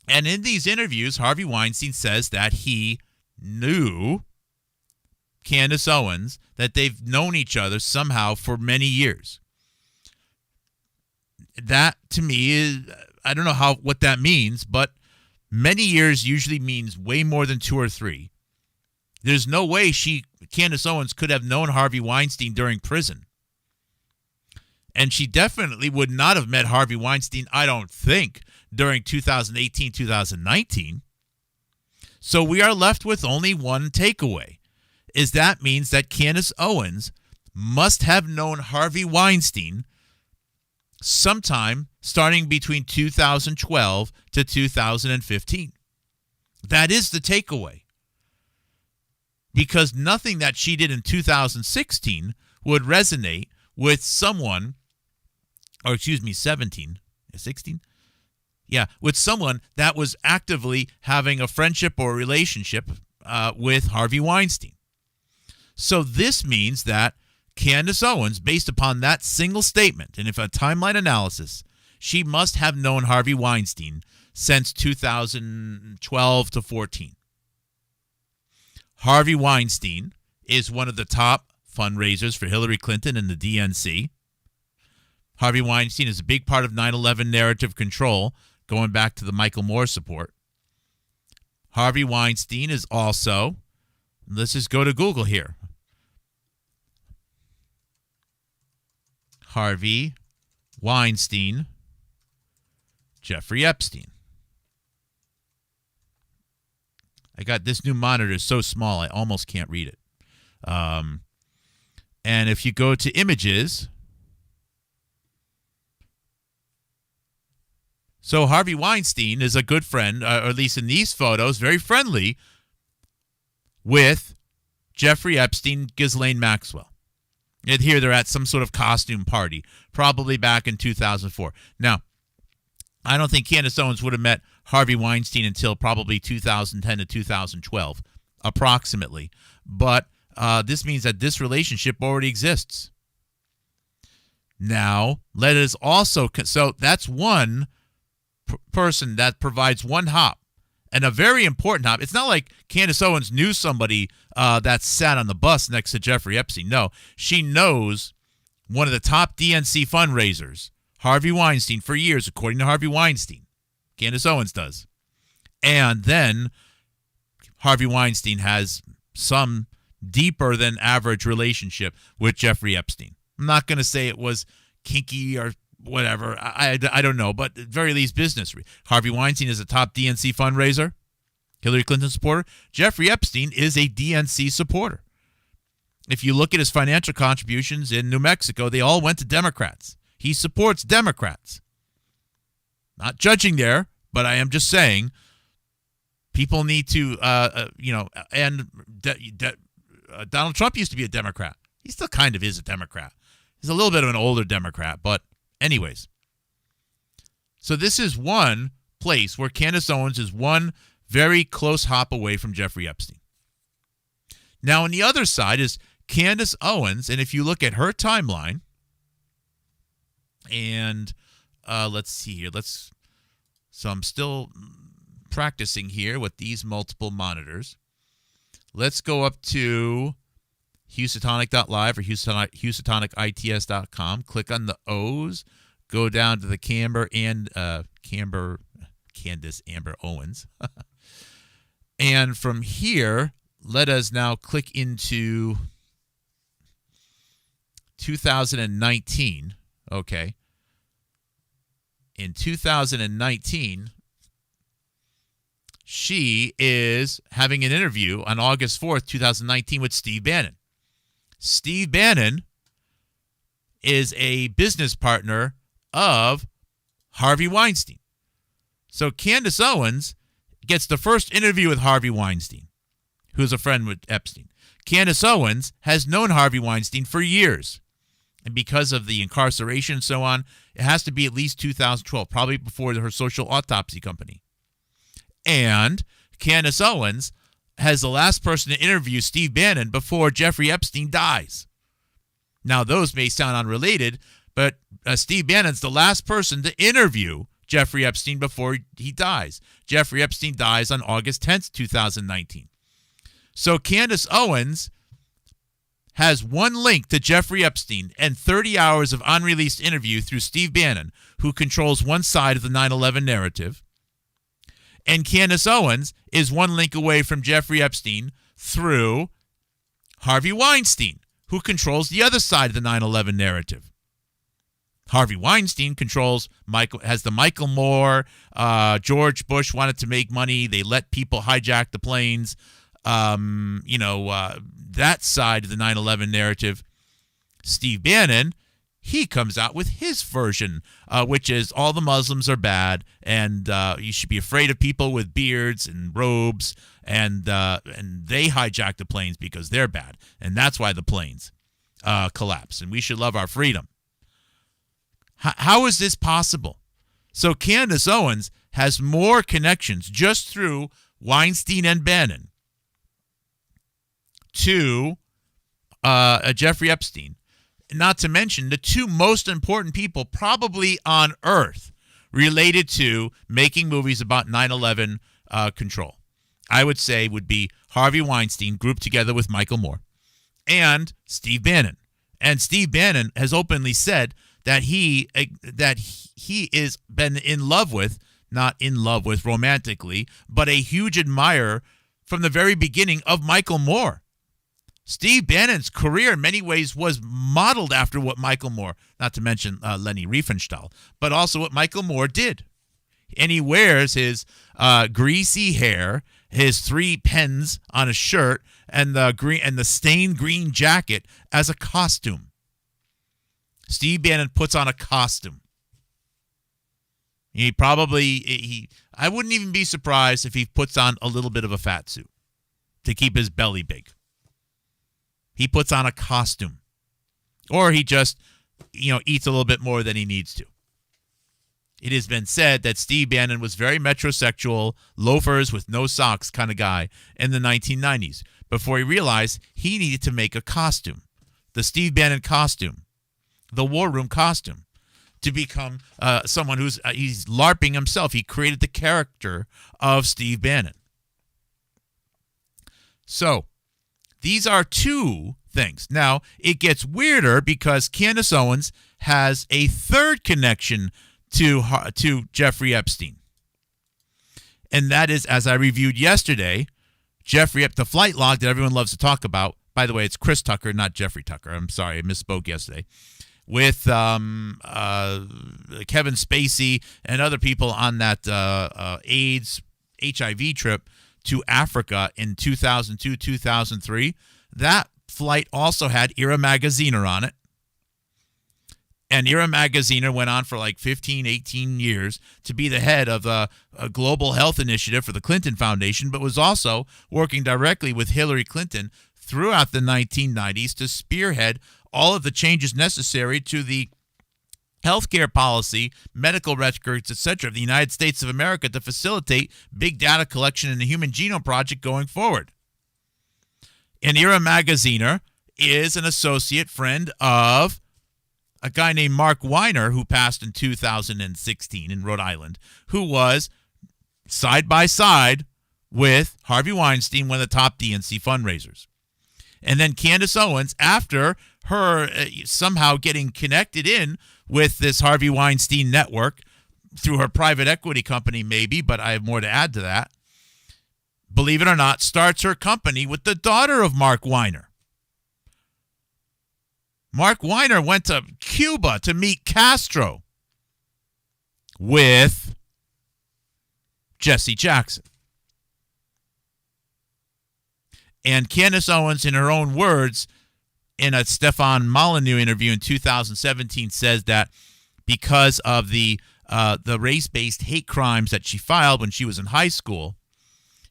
And in these interviews, Harvey Weinstein says that he knew Candace Owens, that they've known each other somehow for many years. That, to me, is, I don't know what that means, but many years usually means way more than 2 or 3. There's no way Candace Owens could have known Harvey Weinstein during prison. And she definitely would not have met Harvey Weinstein, I don't think, during 2018, 2019. So we are left with only one takeaway, is that means that Candace Owens must have known Harvey Weinstein sometime starting between 2012 to 2015. That is the takeaway. Because nothing that she did in 2016 would resonate with someone, or 16? Yeah, with someone that was actively having a friendship or a relationship with Harvey Weinstein. So this means that Candace Owens, based upon that single statement, and if a timeline analysis, she must have known Harvey Weinstein since 2012 to 14. Harvey Weinstein is one of the top fundraisers for Hillary Clinton and the DNC. Harvey Weinstein is a big part of 9/11 narrative control, going back to the Michael Moore support. Harvey Weinstein is also, let's just go to Google here. Harvey Weinstein, Jeffrey Epstein. I got this new monitor is so small I almost can't read it. And if you go to images, so Harvey Weinstein is a good friend, or at least in these photos, very friendly with Jeffrey Epstein, Ghislaine Maxwell. And here they're at some sort of costume party, probably back in 2004. Now, I don't think Candace Owens would have met Harvey Weinstein until probably 2010 to 2012, approximately. But this means that this relationship already exists. Now, let us also, so that's one person that provides one hop, and a very important hop. It's not like Candace Owens knew somebody that sat on the bus next to Jeffrey Epstein. No, she knows one of the top DNC fundraisers, Harvey Weinstein, for years, according to Harvey Weinstein. Candace Owens does. And then Harvey Weinstein has some deeper than average relationship with Jeffrey Epstein. I'm not going to say it was kinky or whatever. I don't know, but at very least business. Harvey Weinstein is a top DNC fundraiser, Hillary Clinton supporter. Jeffrey Epstein is a DNC supporter. If you look at his financial contributions in New Mexico, they all went to Democrats. He supports Democrats. Not judging there, but I am just saying people need to, Donald Trump used to be a Democrat. He still kind of is a Democrat. He's a little bit of an older Democrat, but anyways. So this is one place where Candace Owens is one very close hop away from Jeffrey Epstein. Now, on the other side is Candace Owens, and if you look at her timeline, and let's see here. So I'm still practicing here with these multiple monitors. Let's go up to Houstonic.live or HoustonITS.com. Click on the O's. Go down to the Candace Amber Owens. And from here, let us now click into 2019. Okay. In 2019, she is having an interview on August 4th, 2019 with Steve Bannon. Steve Bannon is a business partner of Harvey Weinstein. So Candace Owens gets the first interview with Harvey Weinstein, who's a friend with Epstein. Candace Owens has known Harvey Weinstein for years. And because of the incarceration and so on, it has to be at least 2012, probably before her social autopsy company. And Candace Owens has the last person to interview Steve Bannon before Jeffrey Epstein dies. Now, those may sound unrelated, but Steve Bannon's the last person to interview Jeffrey Epstein before he dies. Jeffrey Epstein dies on August 10th, 2019. So Candace Owens has one link to Jeffrey Epstein and 30 hours of unreleased interview through Steve Bannon, who controls one side of the 9/11 narrative. And Candace Owens is one link away from Jeffrey Epstein through Harvey Weinstein, who controls the other side of the 9/11 narrative. Harvey Weinstein has the Michael Moore, George Bush wanted to make money. They let people hijack the planes. That side of the 9/11 narrative. Steve Bannon, he comes out with his version, which is all the Muslims are bad, and you should be afraid of people with beards and robes, and they hijack the planes because they're bad, and that's why the planes collapse, and we should love our freedom. How is this possible? So Candace Owens has more connections just through Weinstein and Bannon to Jeffrey Epstein. Not to mention the two most important people probably on earth related to making movies about 9/11 control. I would say would be Harvey Weinstein grouped together with Michael Moore and Steve Bannon. And Steve Bannon has openly said that he is been in love with, not in love with romantically, but a huge admirer from the very beginning of Michael Moore. Steve Bannon's career in many ways was modeled after what Michael Moore, not to mention Leni Riefenstahl, but also what Michael Moore did. And he wears his greasy hair, his 3 pens on a shirt, and the stained green jacket as a costume. Steve Bannon puts on a costume. I wouldn't even be surprised if he puts on a little bit of a fat suit to keep his belly big. He puts on a costume. Or he just, eats a little bit more than he needs to. It has been said that Steve Bannon was very metrosexual, loafers with no socks kind of guy in the 1990s before he realized he needed to make a costume. The Steve Bannon costume. The War Room costume. To become someone he's LARPing himself. He created the character of Steve Bannon. So, these are two things. Now, it gets weirder because Candace Owens has a third connection to Jeffrey Epstein. And that is, as I reviewed yesterday, the flight log that everyone loves to talk about. By the way, it's Chris Tucker, not Jeffrey Tucker. I'm sorry, I misspoke yesterday. With Kevin Spacey and other people on that AIDS, HIV trip to Africa in 2002, 2003. That flight also had Ira Magaziner on it. And Ira Magaziner went on for like 15, 18 years to be the head of a global health initiative for the Clinton Foundation, but was also working directly with Hillary Clinton throughout the 1990s to spearhead all of the changes necessary to the healthcare policy, medical records, etc. of the United States of America to facilitate big data collection in the Human Genome Project going forward. And Ira Magaziner is an associate friend of a guy named Mark Weiner, who passed in 2016 in Rhode Island, who was side by side with Harvey Weinstein, one of the top DNC fundraisers. And then Candace Owens, after her somehow getting connected in with this Harvey Weinstein network through her private equity company maybe, but I have more to add to that, believe it or not, starts her company with the daughter of Mark Weiner. Mark Weiner went to Cuba to meet Castro with Jesse Jackson. And Candace Owens, in her own words, in a Stefan Molyneux interview in 2017, says that because of the race-based hate crimes that she filed when she was in high school,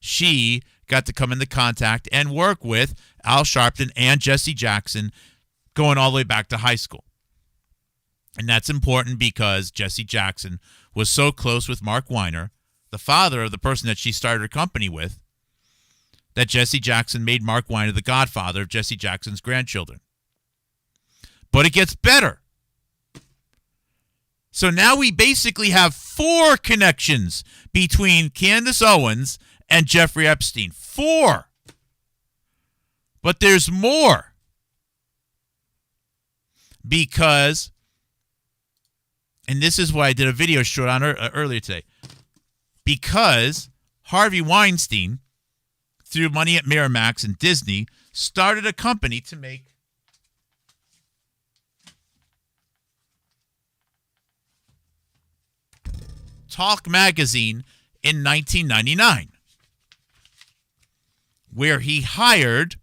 she got to come into contact and work with Al Sharpton and Jesse Jackson going all the way back to high school. And that's important because Jesse Jackson was so close with Mark Weiner, the father of the person that she started her company with, that Jesse Jackson made Mark Weiner the godfather of Jesse Jackson's grandchildren. But it gets better. So now we basically have 4 connections between Candace Owens and Jeffrey Epstein. 4. But there's more. Because, and this is why I did a video short on earlier today, because Harvey Weinstein, through money at Miramax and Disney, started a company to make Talk Magazine in 1999, where he hired,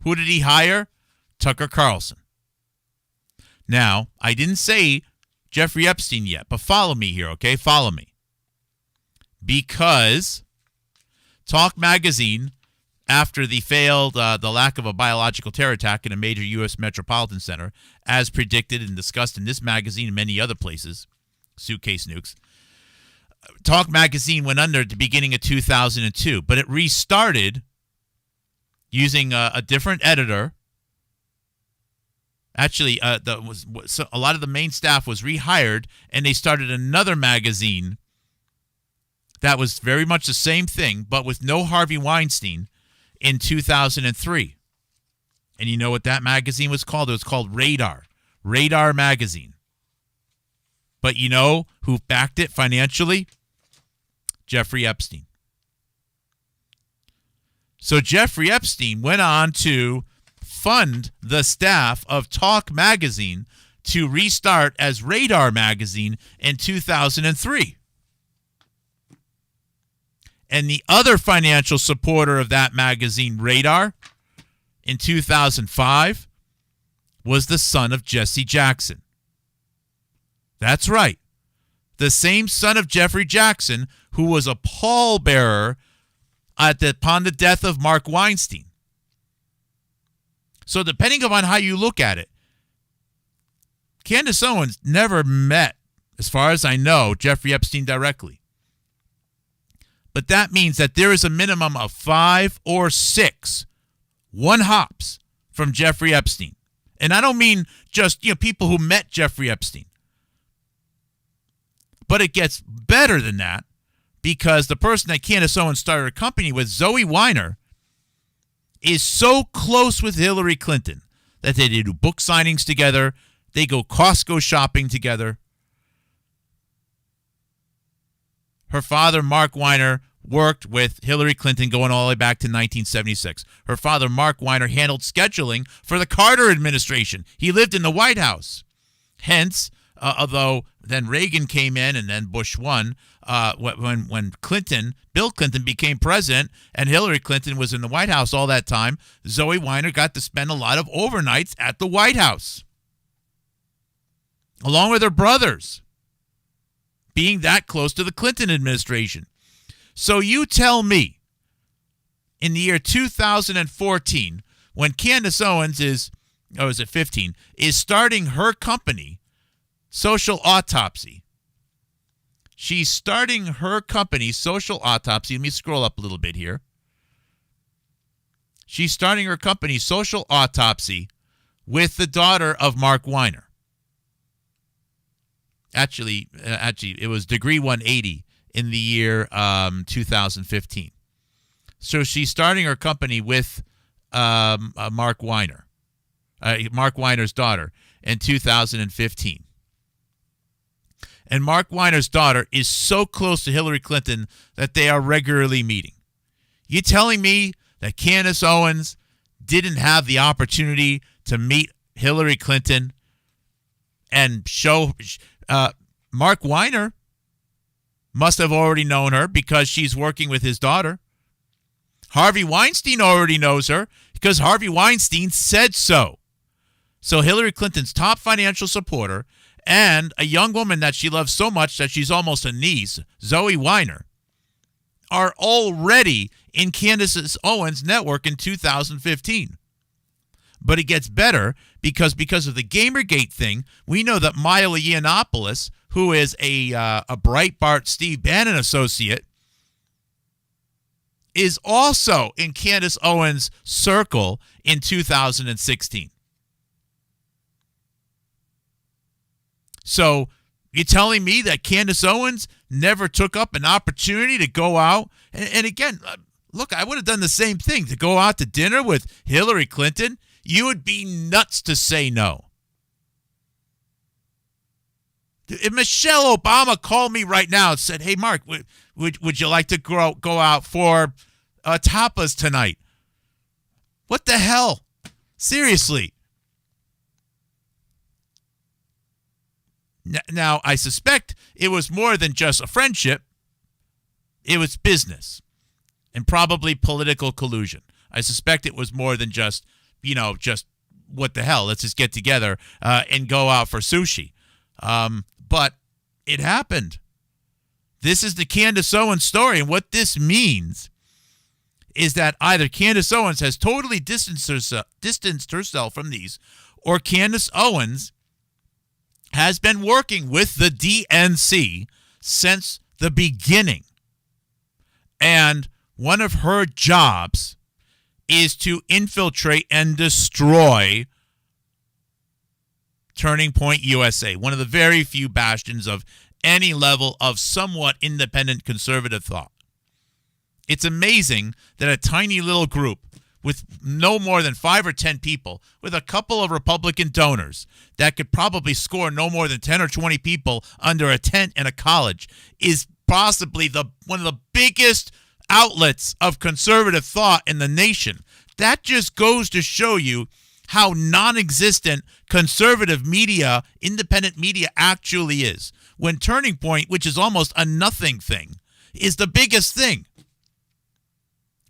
who did he hire? Tucker Carlson. Now, I didn't say Jeffrey Epstein yet, but follow me here, okay? Follow me. Because Talk Magazine, after the lack of a biological terror attack in a major U.S. metropolitan center, as predicted and discussed in this magazine and many other places, Suitcase Nukes, Talk Magazine went under at the beginning of 2002, but it restarted using a different editor. Actually, a lot of the main staff was rehired, and they started another magazine that was very much the same thing, but with no Harvey Weinstein in 2003. And you know what that magazine was called? It was called Radar. Radar Magazine. But you know who backed it financially? Jeffrey Epstein. So Jeffrey Epstein went on to fund the staff of Talk Magazine to restart as Radar Magazine in 2003. And the other financial supporter of that magazine, Radar, in 2005, was the son of Jesse Jackson. That's right. The same son of Jeffrey Jackson who was a pallbearer upon the death of Mark Weinstein. So depending upon how you look at it, Candace Owens never met, as far as I know, Jeffrey Epstein directly. But that means that there is a minimum of 5 or 6 one-hops from Jeffrey Epstein. And I don't mean just people who met Jeffrey Epstein. But it gets better than that because the person that Candace Owens started a company with, Zoe Weiner, is so close with Hillary Clinton that they do book signings together. They go Costco shopping together. Her father, Mark Weiner, worked with Hillary Clinton going all the way back to 1976. Her father, Mark Weiner, handled scheduling for the Carter administration. He lived in the White House. Hence, although then Reagan came in and then Bush won, when Bill Clinton became president and Hillary Clinton was in the White House all that time, Zoe Weiner got to spend a lot of overnights at the White House, along with her brothers, being that close to the Clinton administration. So you tell me, in the year 2014, when Candace Owens is 15, is starting her company, Social Autopsy. She's starting her company, Social Autopsy. Let me scroll up a little bit here. She's starting her company, Social Autopsy, with the daughter of Mark Weiner. Actually, it was Degree 180 in the year 2015. So she's starting her company with Mark Weiner, Mark Weiner's daughter, in 2015. And Mark Weiner's daughter is so close to Hillary Clinton that they are regularly meeting. You telling me that Candace Owens didn't have the opportunity to meet Hillary Clinton and show Mark Weiner must have already known her because she's working with his daughter. Harvey Weinstein already knows her because Harvey Weinstein said so. So Hillary Clinton's top financial supporter and a young woman that she loves so much that she's almost a niece, Zoe Weiner, are already in Candace Owens' network in 2015. But it gets better because of the Gamergate thing, we know that Milo Yiannopoulos, who is a Breitbart Steve Bannon associate, is also in Candace Owens' circle in 2016. So you're telling me that Candace Owens never took up an opportunity to go out? And again, look, I would have done the same thing, to go out to dinner with Hillary Clinton. You would be nuts to say no. If Michelle Obama called me right now and said, hey, Mark, would you like to go out for tapas tonight? What the hell? Seriously. Now, I suspect it was more than just a friendship. It was business and probably political collusion. I suspect it was more than just what the hell, let's just get together and go out for sushi. But it happened. This is the Candace Owens story, and what this means is that either Candace Owens has totally distanced herself from these, or Candace Owens has been working with the DNC since the beginning. And one of her jobs is to infiltrate and destroy Turning Point USA, one of the very few bastions of any level of somewhat independent conservative thought. It's amazing that a tiny little group with no more than 5 or 10 people, with a couple of Republican donors that could probably score no more than 10 or 20 people under a tent in a college, is possibly one of the biggest outlets of conservative thought in the nation. That just goes to show you how non-existent conservative media, independent media actually is. When Turning Point, which is almost a nothing thing, is the biggest thing.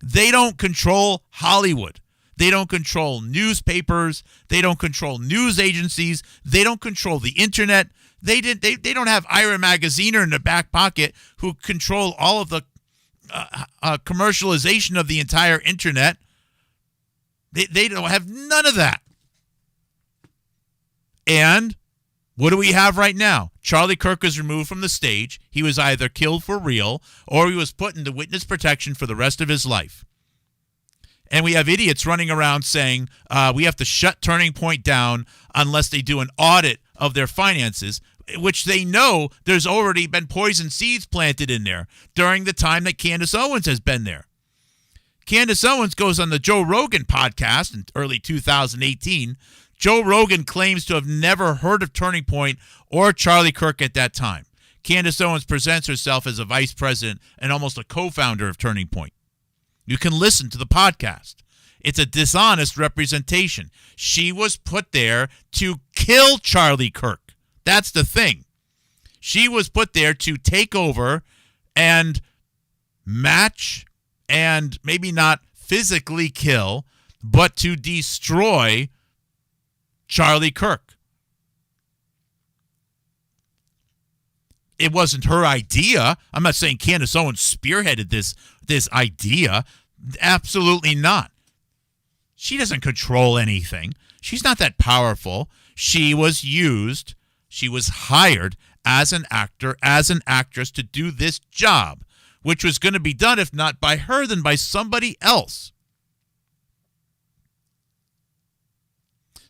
They don't control Hollywood. They don't control newspapers. They don't control news agencies. They don't control the internet. They don't have Ira Magaziner in their back pocket who control all of the commercialization of the entire internet. They don't have none of that. And what do we have right now? Charlie Kirk was removed from the stage. He was either killed for real or he was put into witness protection for the rest of his life. And we have idiots running around saying we have to shut Turning Point down unless they do an audit of their finances, which they know there's already been poison seeds planted in there during the time that Candace Owens has been there. Candace Owens goes on the Joe Rogan podcast in early 2018. Joe Rogan claims to have never heard of Turning Point or Charlie Kirk at that time. Candace Owens presents herself as a vice president and almost a co-founder of Turning Point. You can listen to the podcast. It's a dishonest representation. She was put there to kill Charlie Kirk. That's the thing. She was put there to take over and match and maybe not physically kill, but to destroy Charlie Kirk. It wasn't her idea. I'm not saying Candace Owens spearheaded this idea. Absolutely not. She doesn't control anything. She's not that powerful. She was used. She was hired as an actor, as an actress to do this job, which was going to be done, if not by her, then by somebody else.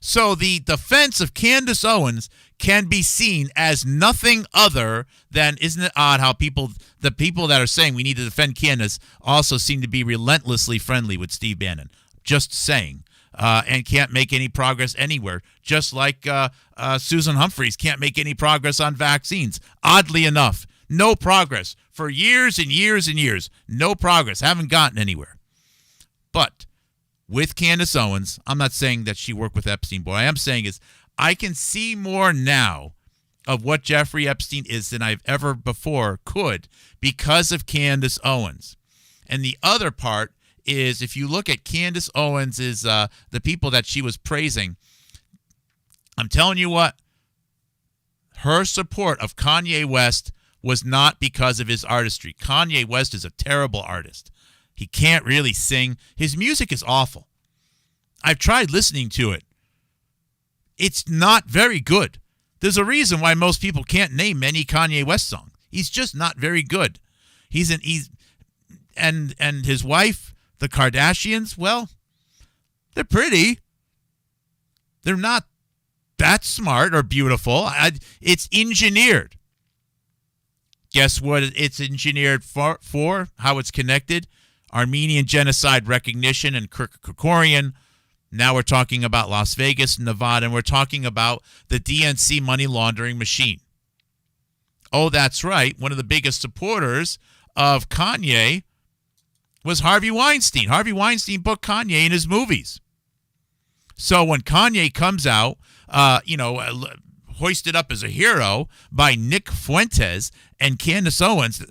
So the defense of Candace Owens can be seen as nothing other than, isn't it odd how the people that are saying we need to defend Candace also seem to be relentlessly friendly with Steve Bannon. Just saying. And can't make any progress anywhere. Just like Susan Humphreys can't make any progress on vaccines. Oddly enough, no progress. For years and years and years, no progress. Haven't gotten anywhere. But with Candace Owens, I'm not saying that she worked with Epstein. What I am saying is I can see more now of what Jeffrey Epstein is than I've ever before could because of Candace Owens. And the other part is if you look at Candace Owens, the people that she was praising, I'm telling you what, her support of Kanye West was not because of his artistry. Kanye West is a terrible artist. He can't really sing. His music is awful. I've tried listening to it. It's not very good. There's a reason why most people can't name any Kanye West song. He's just not very good. And his wife, the Kardashians, well, they're pretty. They're not that smart or beautiful. It's engineered. Guess what it's engineered for? How it's connected? Armenian genocide recognition and Kirk Kerkorian. Now we're talking about Las Vegas, Nevada, and we're talking about the DNC money laundering machine. Oh, that's right. One of the biggest supporters of Kanye was Harvey Weinstein. Harvey Weinstein booked Kanye in his movies. So when Kanye comes out, hoisted up as a hero by Nick Fuentes and Candace Owens,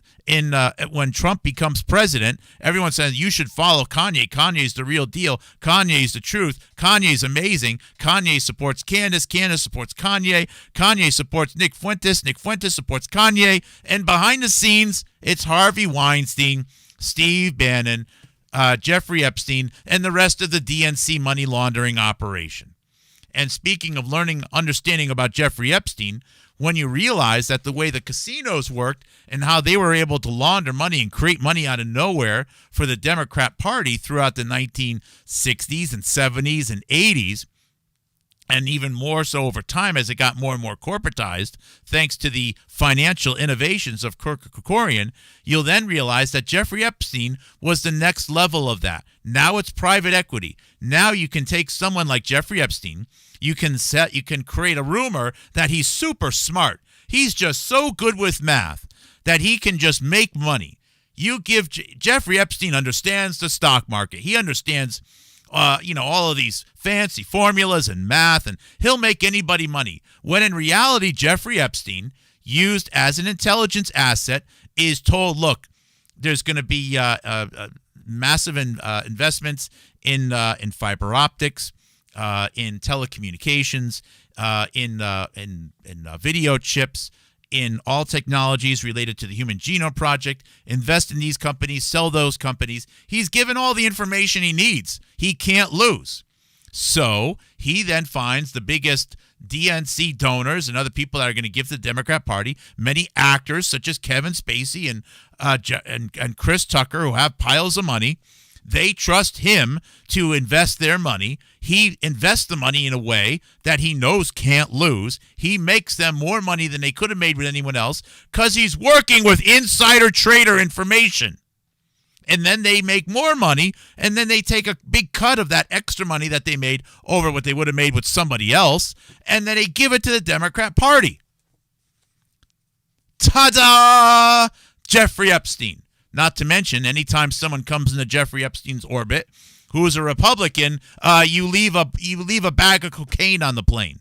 when Trump becomes president, everyone says you should follow Kanye. Kanye's the real deal. Kanye's the truth. Kanye's amazing. Kanye supports Candace. Candace supports Kanye. Kanye supports Nick Fuentes. Nick Fuentes supports Kanye. And behind the scenes, it's Harvey Weinstein, Steve Bannon, Jeffrey Epstein, and the rest of the DNC money laundering operation. And speaking of understanding about Jeffrey Epstein, when you realize that the way the casinos worked and how they were able to launder money and create money out of nowhere for the Democrat Party throughout the 1960s and 70s and 80s, and even more so over time as it got more and more corporatized, thanks to the financial innovations of Kirk Kerkorian, you'll then realize that Jeffrey Epstein was the next level of that. Now it's private equity. Now you can take someone like Jeffrey Epstein, you can create a rumor that he's super smart. He's just so good with math that he can just make money. You give Jeffrey Epstein understands the stock market. He understands all of these fancy formulas and math, and he'll make anybody money. When in reality, Jeffrey Epstein, used as an intelligence asset, is told, look, there's going to be massive investments in fiber optics, in telecommunications, in video chips, in all technologies related to the Human Genome Project, invest in these companies, sell those companies. He's given all the information he needs. He can't lose. So he then finds the biggest DNC donors and other people that are going to give to the Democrat Party, many actors such as Kevin Spacey and Chris Tucker, who have piles of money. They trust him to invest their money. He invests the money in a way that he knows can't lose. He makes them more money than they could have made with anyone else because he's working with insider trader information. And then they make more money, and then they take a big cut of that extra money that they made over what they would have made with somebody else, and then they give it to the Democrat Party. Ta-da! Jeffrey Epstein. Not to mention, anytime someone comes into Jeffrey Epstein's orbit, who is a Republican, you leave a bag of cocaine on the plane,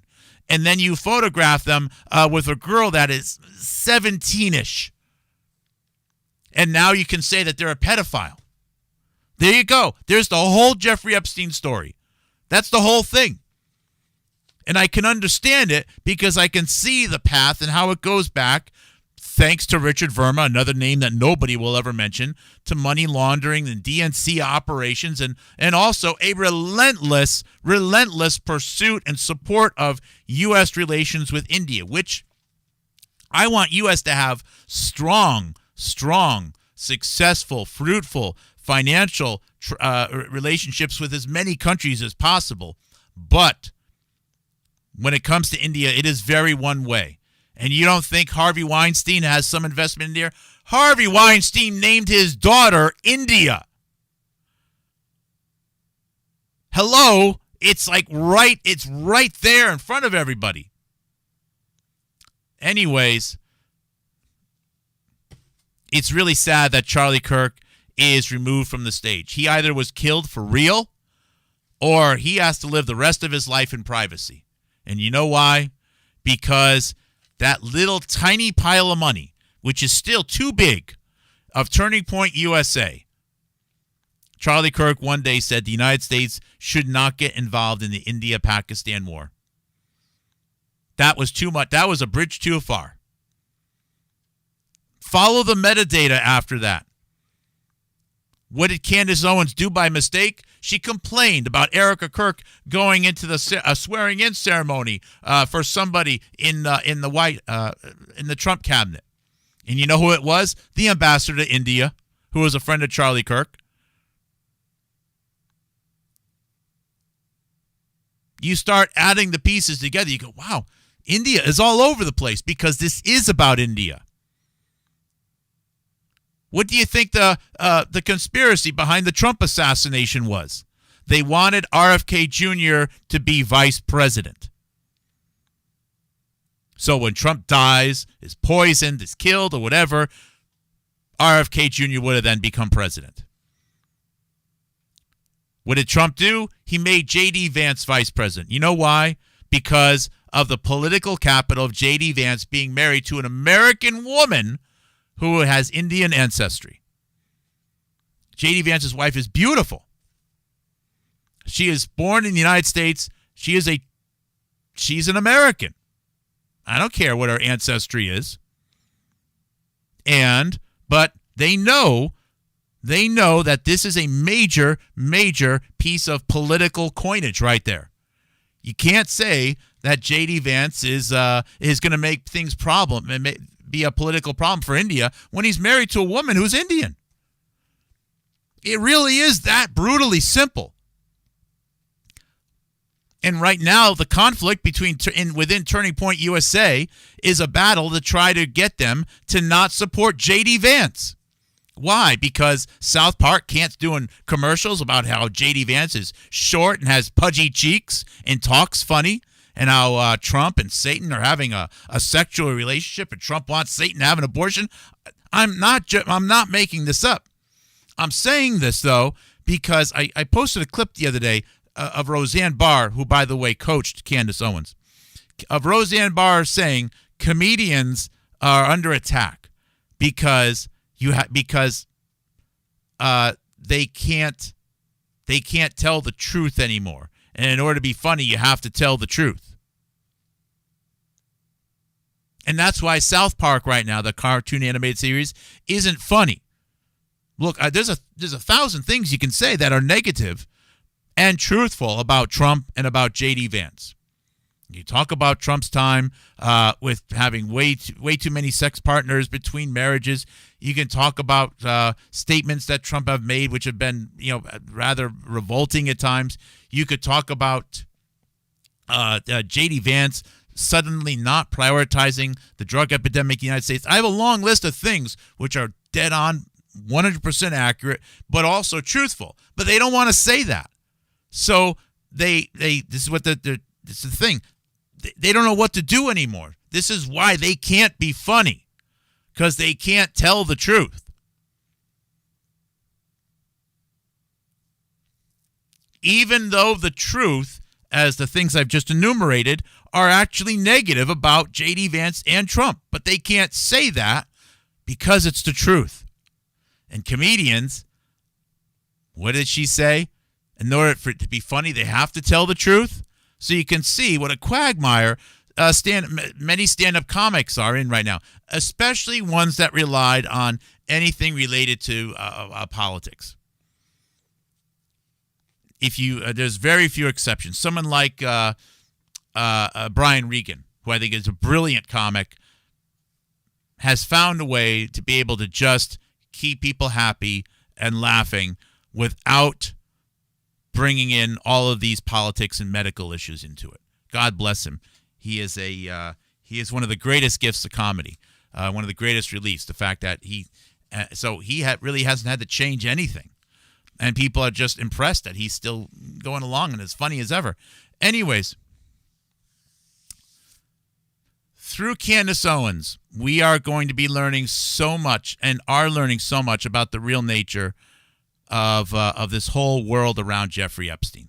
and then you photograph them with a girl that is 17-ish, and now you can say that they're a pedophile. There you go. There's the whole Jeffrey Epstein story. That's the whole thing, and I can understand it because I can see the path and how it goes back. Thanks to Richard Verma, another name that nobody will ever mention, to money laundering and DNC operations, and also a relentless pursuit and support of U.S. relations with India, which I want U.S. to have strong, successful, fruitful financial relationships with as many countries as possible. But when it comes to India, it is very one way. And you don't think Harvey Weinstein has some investment in there? Harvey Weinstein named his daughter India. Hello? It's right there in front of everybody. Anyways, it's really sad that Charlie Kirk is removed from the stage. He either was killed for real or he has to live the rest of his life in privacy. And you know why? Because that little tiny pile of money, which is still too big, of Turning Point USA, Charlie Kirk one day said the United States should not get involved in the India-Pakistan war. That was too much. That was a bridge too far. Follow the metadata after that. What did Candace Owens do by mistake? She complained about Erica Kirk going into the swearing-in ceremony for somebody in the Trump cabinet, and you know who it was? The ambassador to India, who was a friend of Charlie Kirk. You start adding the pieces together. You go, wow, India is all over the place because this is about India. What do you think the conspiracy behind the Trump assassination was? They wanted RFK Jr. to be vice president. So when Trump dies, is poisoned, is killed, or whatever, RFK Jr. would have then become president. What did Trump do? He made J.D. Vance vice president. You know why? Because of the political capital of J.D. Vance being married to an American woman who has Indian ancestry. J.D. Vance's wife is beautiful. She is born in the United States. She's an American. I don't care what her ancestry is. But they know that this is a major, major piece of political coinage right there. You can't say that J.D. Vance is going to make things be a political problem for India when he's married to a woman who's Indian. It really is that brutally simple. And right now, the conflict within Turning Point USA is a battle to try to get them to not support J.D. Vance. Why? Because South Park can't doing commercials about how J.D. Vance is short and has pudgy cheeks and talks funny, and how Trump and Satan are having a sexual relationship, and Trump wants Satan to have an abortion. I'm not making this up. I'm saying this, though, because I posted a clip the other day of Roseanne Barr, who, by the way, coached Candace Owens, of Roseanne Barr saying comedians are under attack because they can't tell the truth anymore. And in order to be funny, you have to tell the truth. And that's why South Park right now, the cartoon animated series, isn't funny. Look, there's a thousand things you can say that are negative and truthful about Trump and about J.D. Vance. You talk about Trump's time with having way too many sex partners between marriages. You can talk about statements that Trump have made, which have been, rather revolting at times. You could talk about J.D. Vance suddenly not prioritizing the drug epidemic in the United States. I have a long list of things which are dead on, 100% accurate, but also truthful. But they don't want to say that. So this is the thing. They don't know what to do anymore. This is why they can't be funny, because they can't tell the truth. Even though the truth, as the things I've just enumerated, are actually negative about J.D. Vance and Trump. But they can't say that because it's the truth. And comedians, what did she say? In order for it to be funny, they have to tell the truth. So you can see what a quagmire many stand-up comics are in right now, especially ones that relied on anything related to politics. There's very few exceptions. Someone like Brian Regan, who I think is a brilliant comic, has found a way to be able to just keep people happy and laughing without bringing in all of these politics and medical issues into it. God bless him. He is one of the greatest gifts of comedy, one of the greatest reliefs. The fact that he really hasn't had to change anything, and people are just impressed that he's still going along and as funny as ever. Anyways, through Candace Owens, we are going to be learning so much, and are learning so much about the real nature of this whole world around Jeffrey Epstein.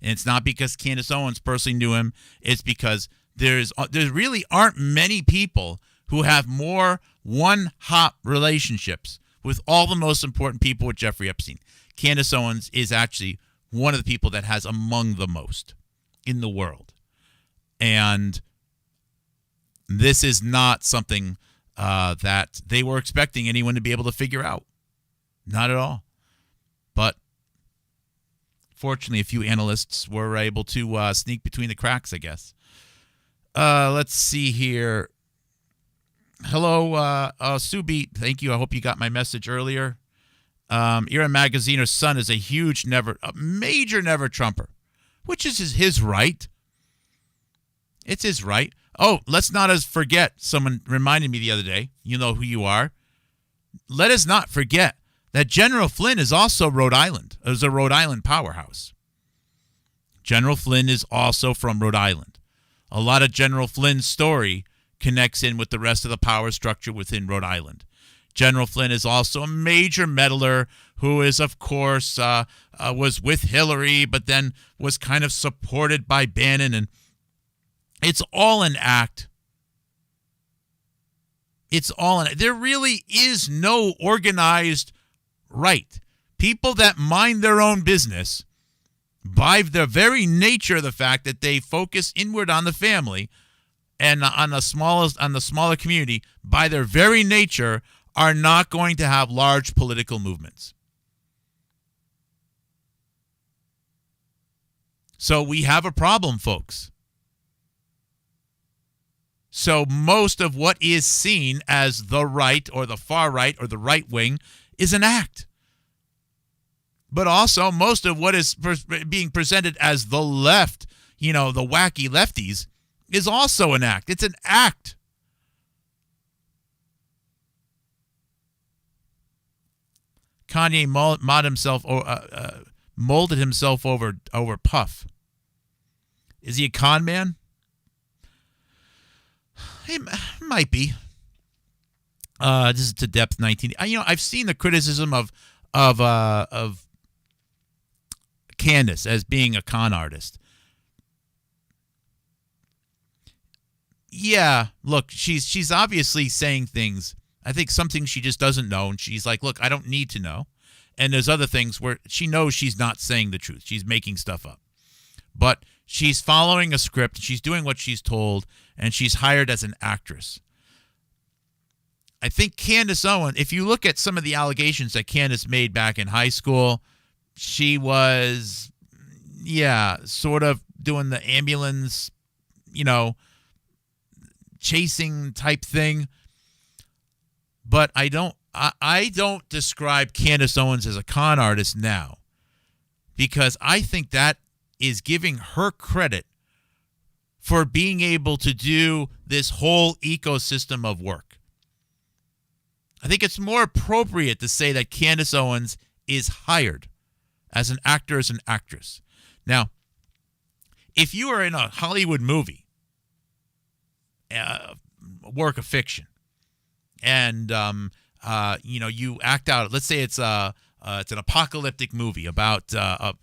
And it's not because Candace Owens personally knew him. It's because there really aren't many people who have more one-hop relationships with all the most important people with Jeffrey Epstein. Candace Owens is actually one of the people that has among the most in the world. And this is not something that they were expecting anyone to be able to figure out. Not at all. But fortunately, a few analysts were able to sneak between the cracks, I guess. Let's see here. Hello, Subi. Thank you. I hope you got my message earlier. Era Magaziner's son is a major never Trumper, which is his right. It's his right. Oh, let's not forget. Someone reminded me the other day. You know who you are. Let us not forget that General Flynn is also Rhode Island. Is a Rhode Island powerhouse. General Flynn is also from Rhode Island. A lot of General Flynn's story connects in with the rest of the power structure within Rhode Island. General Flynn is also a major meddler who is, of course, was with Hillary, but then was kind of supported by Bannon. And it's all an act. There really is no organized right. People that mind their own business, by the very nature of the fact that they focus inward on the family and on the smaller community, by their very nature, are not going to have large political movements. So we have a problem, folks. So most of what is seen as the right or the far right or the right wing is an act. But also most of what is being presented as the left, the wacky lefties, is also an act. It's an act. Kanye molded himself over Puff. Is he a con man? He might be. This is To Depth 19. I've seen the criticism of Candace as being a con artist. Yeah, look, she's obviously saying things. I think some things she just doesn't know, and she's like, look, I don't need to know. And there's other things where she knows she's not saying the truth. She's making stuff up. But she's following a script. She's doing what she's told, and she's hired as an actress. I think Candace Owens, if you look at some of the allegations that Candace made back in high school, she was, sort of doing the ambulance, chasing type thing. But I don't describe Candace Owens as a con artist now, because I think that is giving her credit for being able to do this whole ecosystem of work. I think it's more appropriate to say that Candace Owens is hired as an actor, as an actress. Now, if you are in a Hollywood movie, work of fiction, and you act out. Let's say it's an apocalyptic movie about a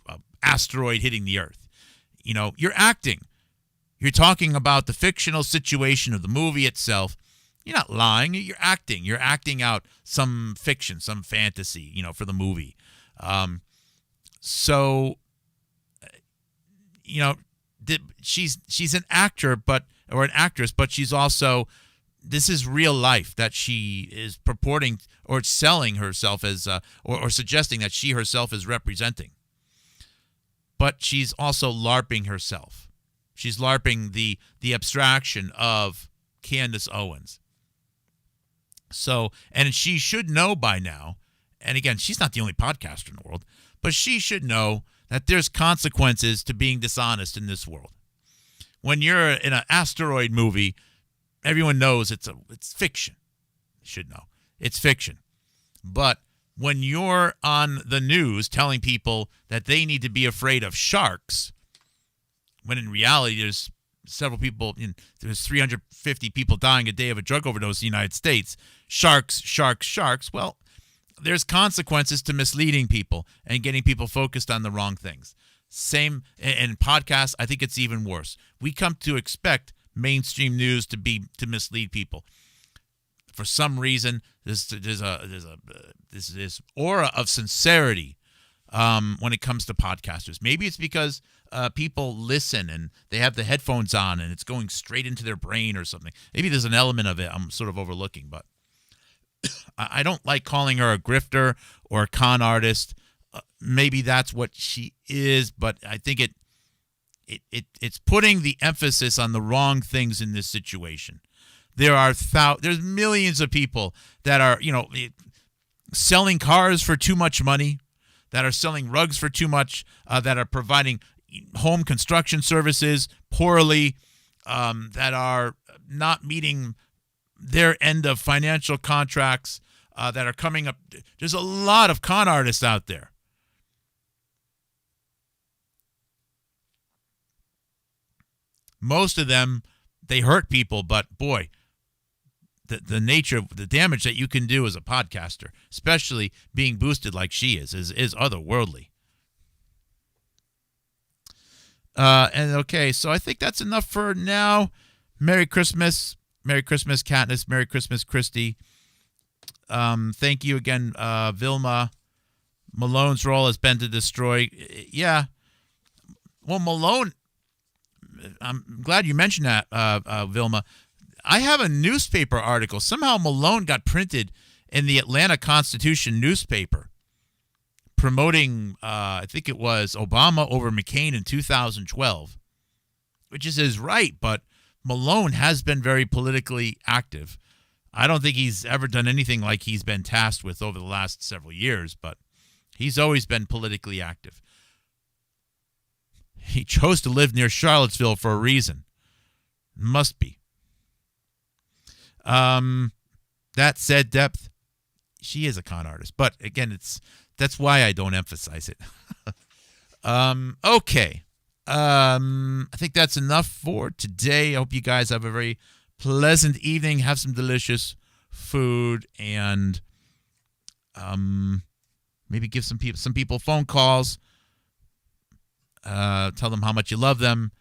asteroid hitting the Earth. You're acting. You're talking about the fictional situation of the movie itself. You're not lying. You're acting. You're acting out some fiction, some fantasy, for the movie. She's an actor, or an actress, but she's also. This is real life that she is purporting or selling herself as, or suggesting that she herself is representing. But she's also LARPing herself. She's LARPing the abstraction of Candace Owens. So, and she should know by now, and again, she's not the only podcaster in the world, but she should know that there's consequences to being dishonest in this world. When you're in an asteroid movie, everyone knows it's fiction. You should know. It's fiction. But when you're on the news telling people that they need to be afraid of sharks, when in reality there's several people, there's 350 people dying a day of a drug overdose in the United States, sharks, well, there's consequences to misleading people and getting people focused on the wrong things. Same in podcasts, I think it's even worse. We come to expect mainstream news to mislead people. for some reason, there's this aura of sincerity when it comes to podcasters. Maybe it's because people listen and they have the headphones on and it's going straight into their brain or something. Maybe there's an element of it I'm sort of overlooking, but I don't like calling her a grifter or a con artist. Maybe that's what she is, but I think it's putting the emphasis on the wrong things in this situation. There's millions of people that are, selling cars for too much money, that are selling rugs for too much, that are providing home construction services poorly, that are not meeting their end of financial contracts, that are coming up. There's a lot of con artists out there. Most of them, they hurt people, but boy, the nature of the damage that you can do as a podcaster, especially being boosted like she is otherworldly. And okay, so I think that's enough for now. Merry Christmas, Katniss. Merry Christmas, Christy. Thank you again, Vilma. Malone's role has been to destroy. Yeah. Well, Malone, I'm glad you mentioned that, Vilma. I have a newspaper article. Somehow Malone got printed in the Atlanta Constitution newspaper promoting, I think it was Obama over McCain in 2012, which is his right, but Malone has been very politically active. I don't think he's ever done anything like he's been tasked with over the last several years, but he's always been politically active. He chose to live near Charlottesville for a reason. Must be. That said, Depth, she is a con artist. But again, that's why I don't emphasize it. Okay. I think that's enough for today. I hope you guys have a very pleasant evening. Have some delicious food and maybe give some people phone calls. Tell them how much you love them.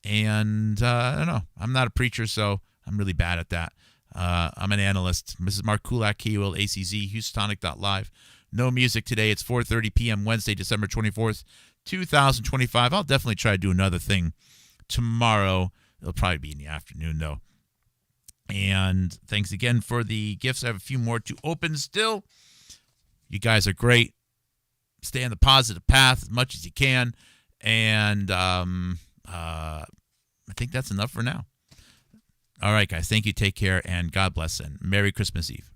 And I don't know. I'm not a preacher, so I'm really bad at that. I'm an analyst. Mrs. Mark Kulak, KUL, ACZ, Houstonic.live. No music today. It's 4:30 p.m. Wednesday, December 24th, 2025. I'll definitely try to do another thing tomorrow. It'll probably be in the afternoon, though. And thanks again for the gifts. I have a few more to open still. You guys are great. Stay on the positive path as much as you can. And I think that's enough for now. All right, guys. Thank you. Take care, and God bless, and Merry Christmas Eve.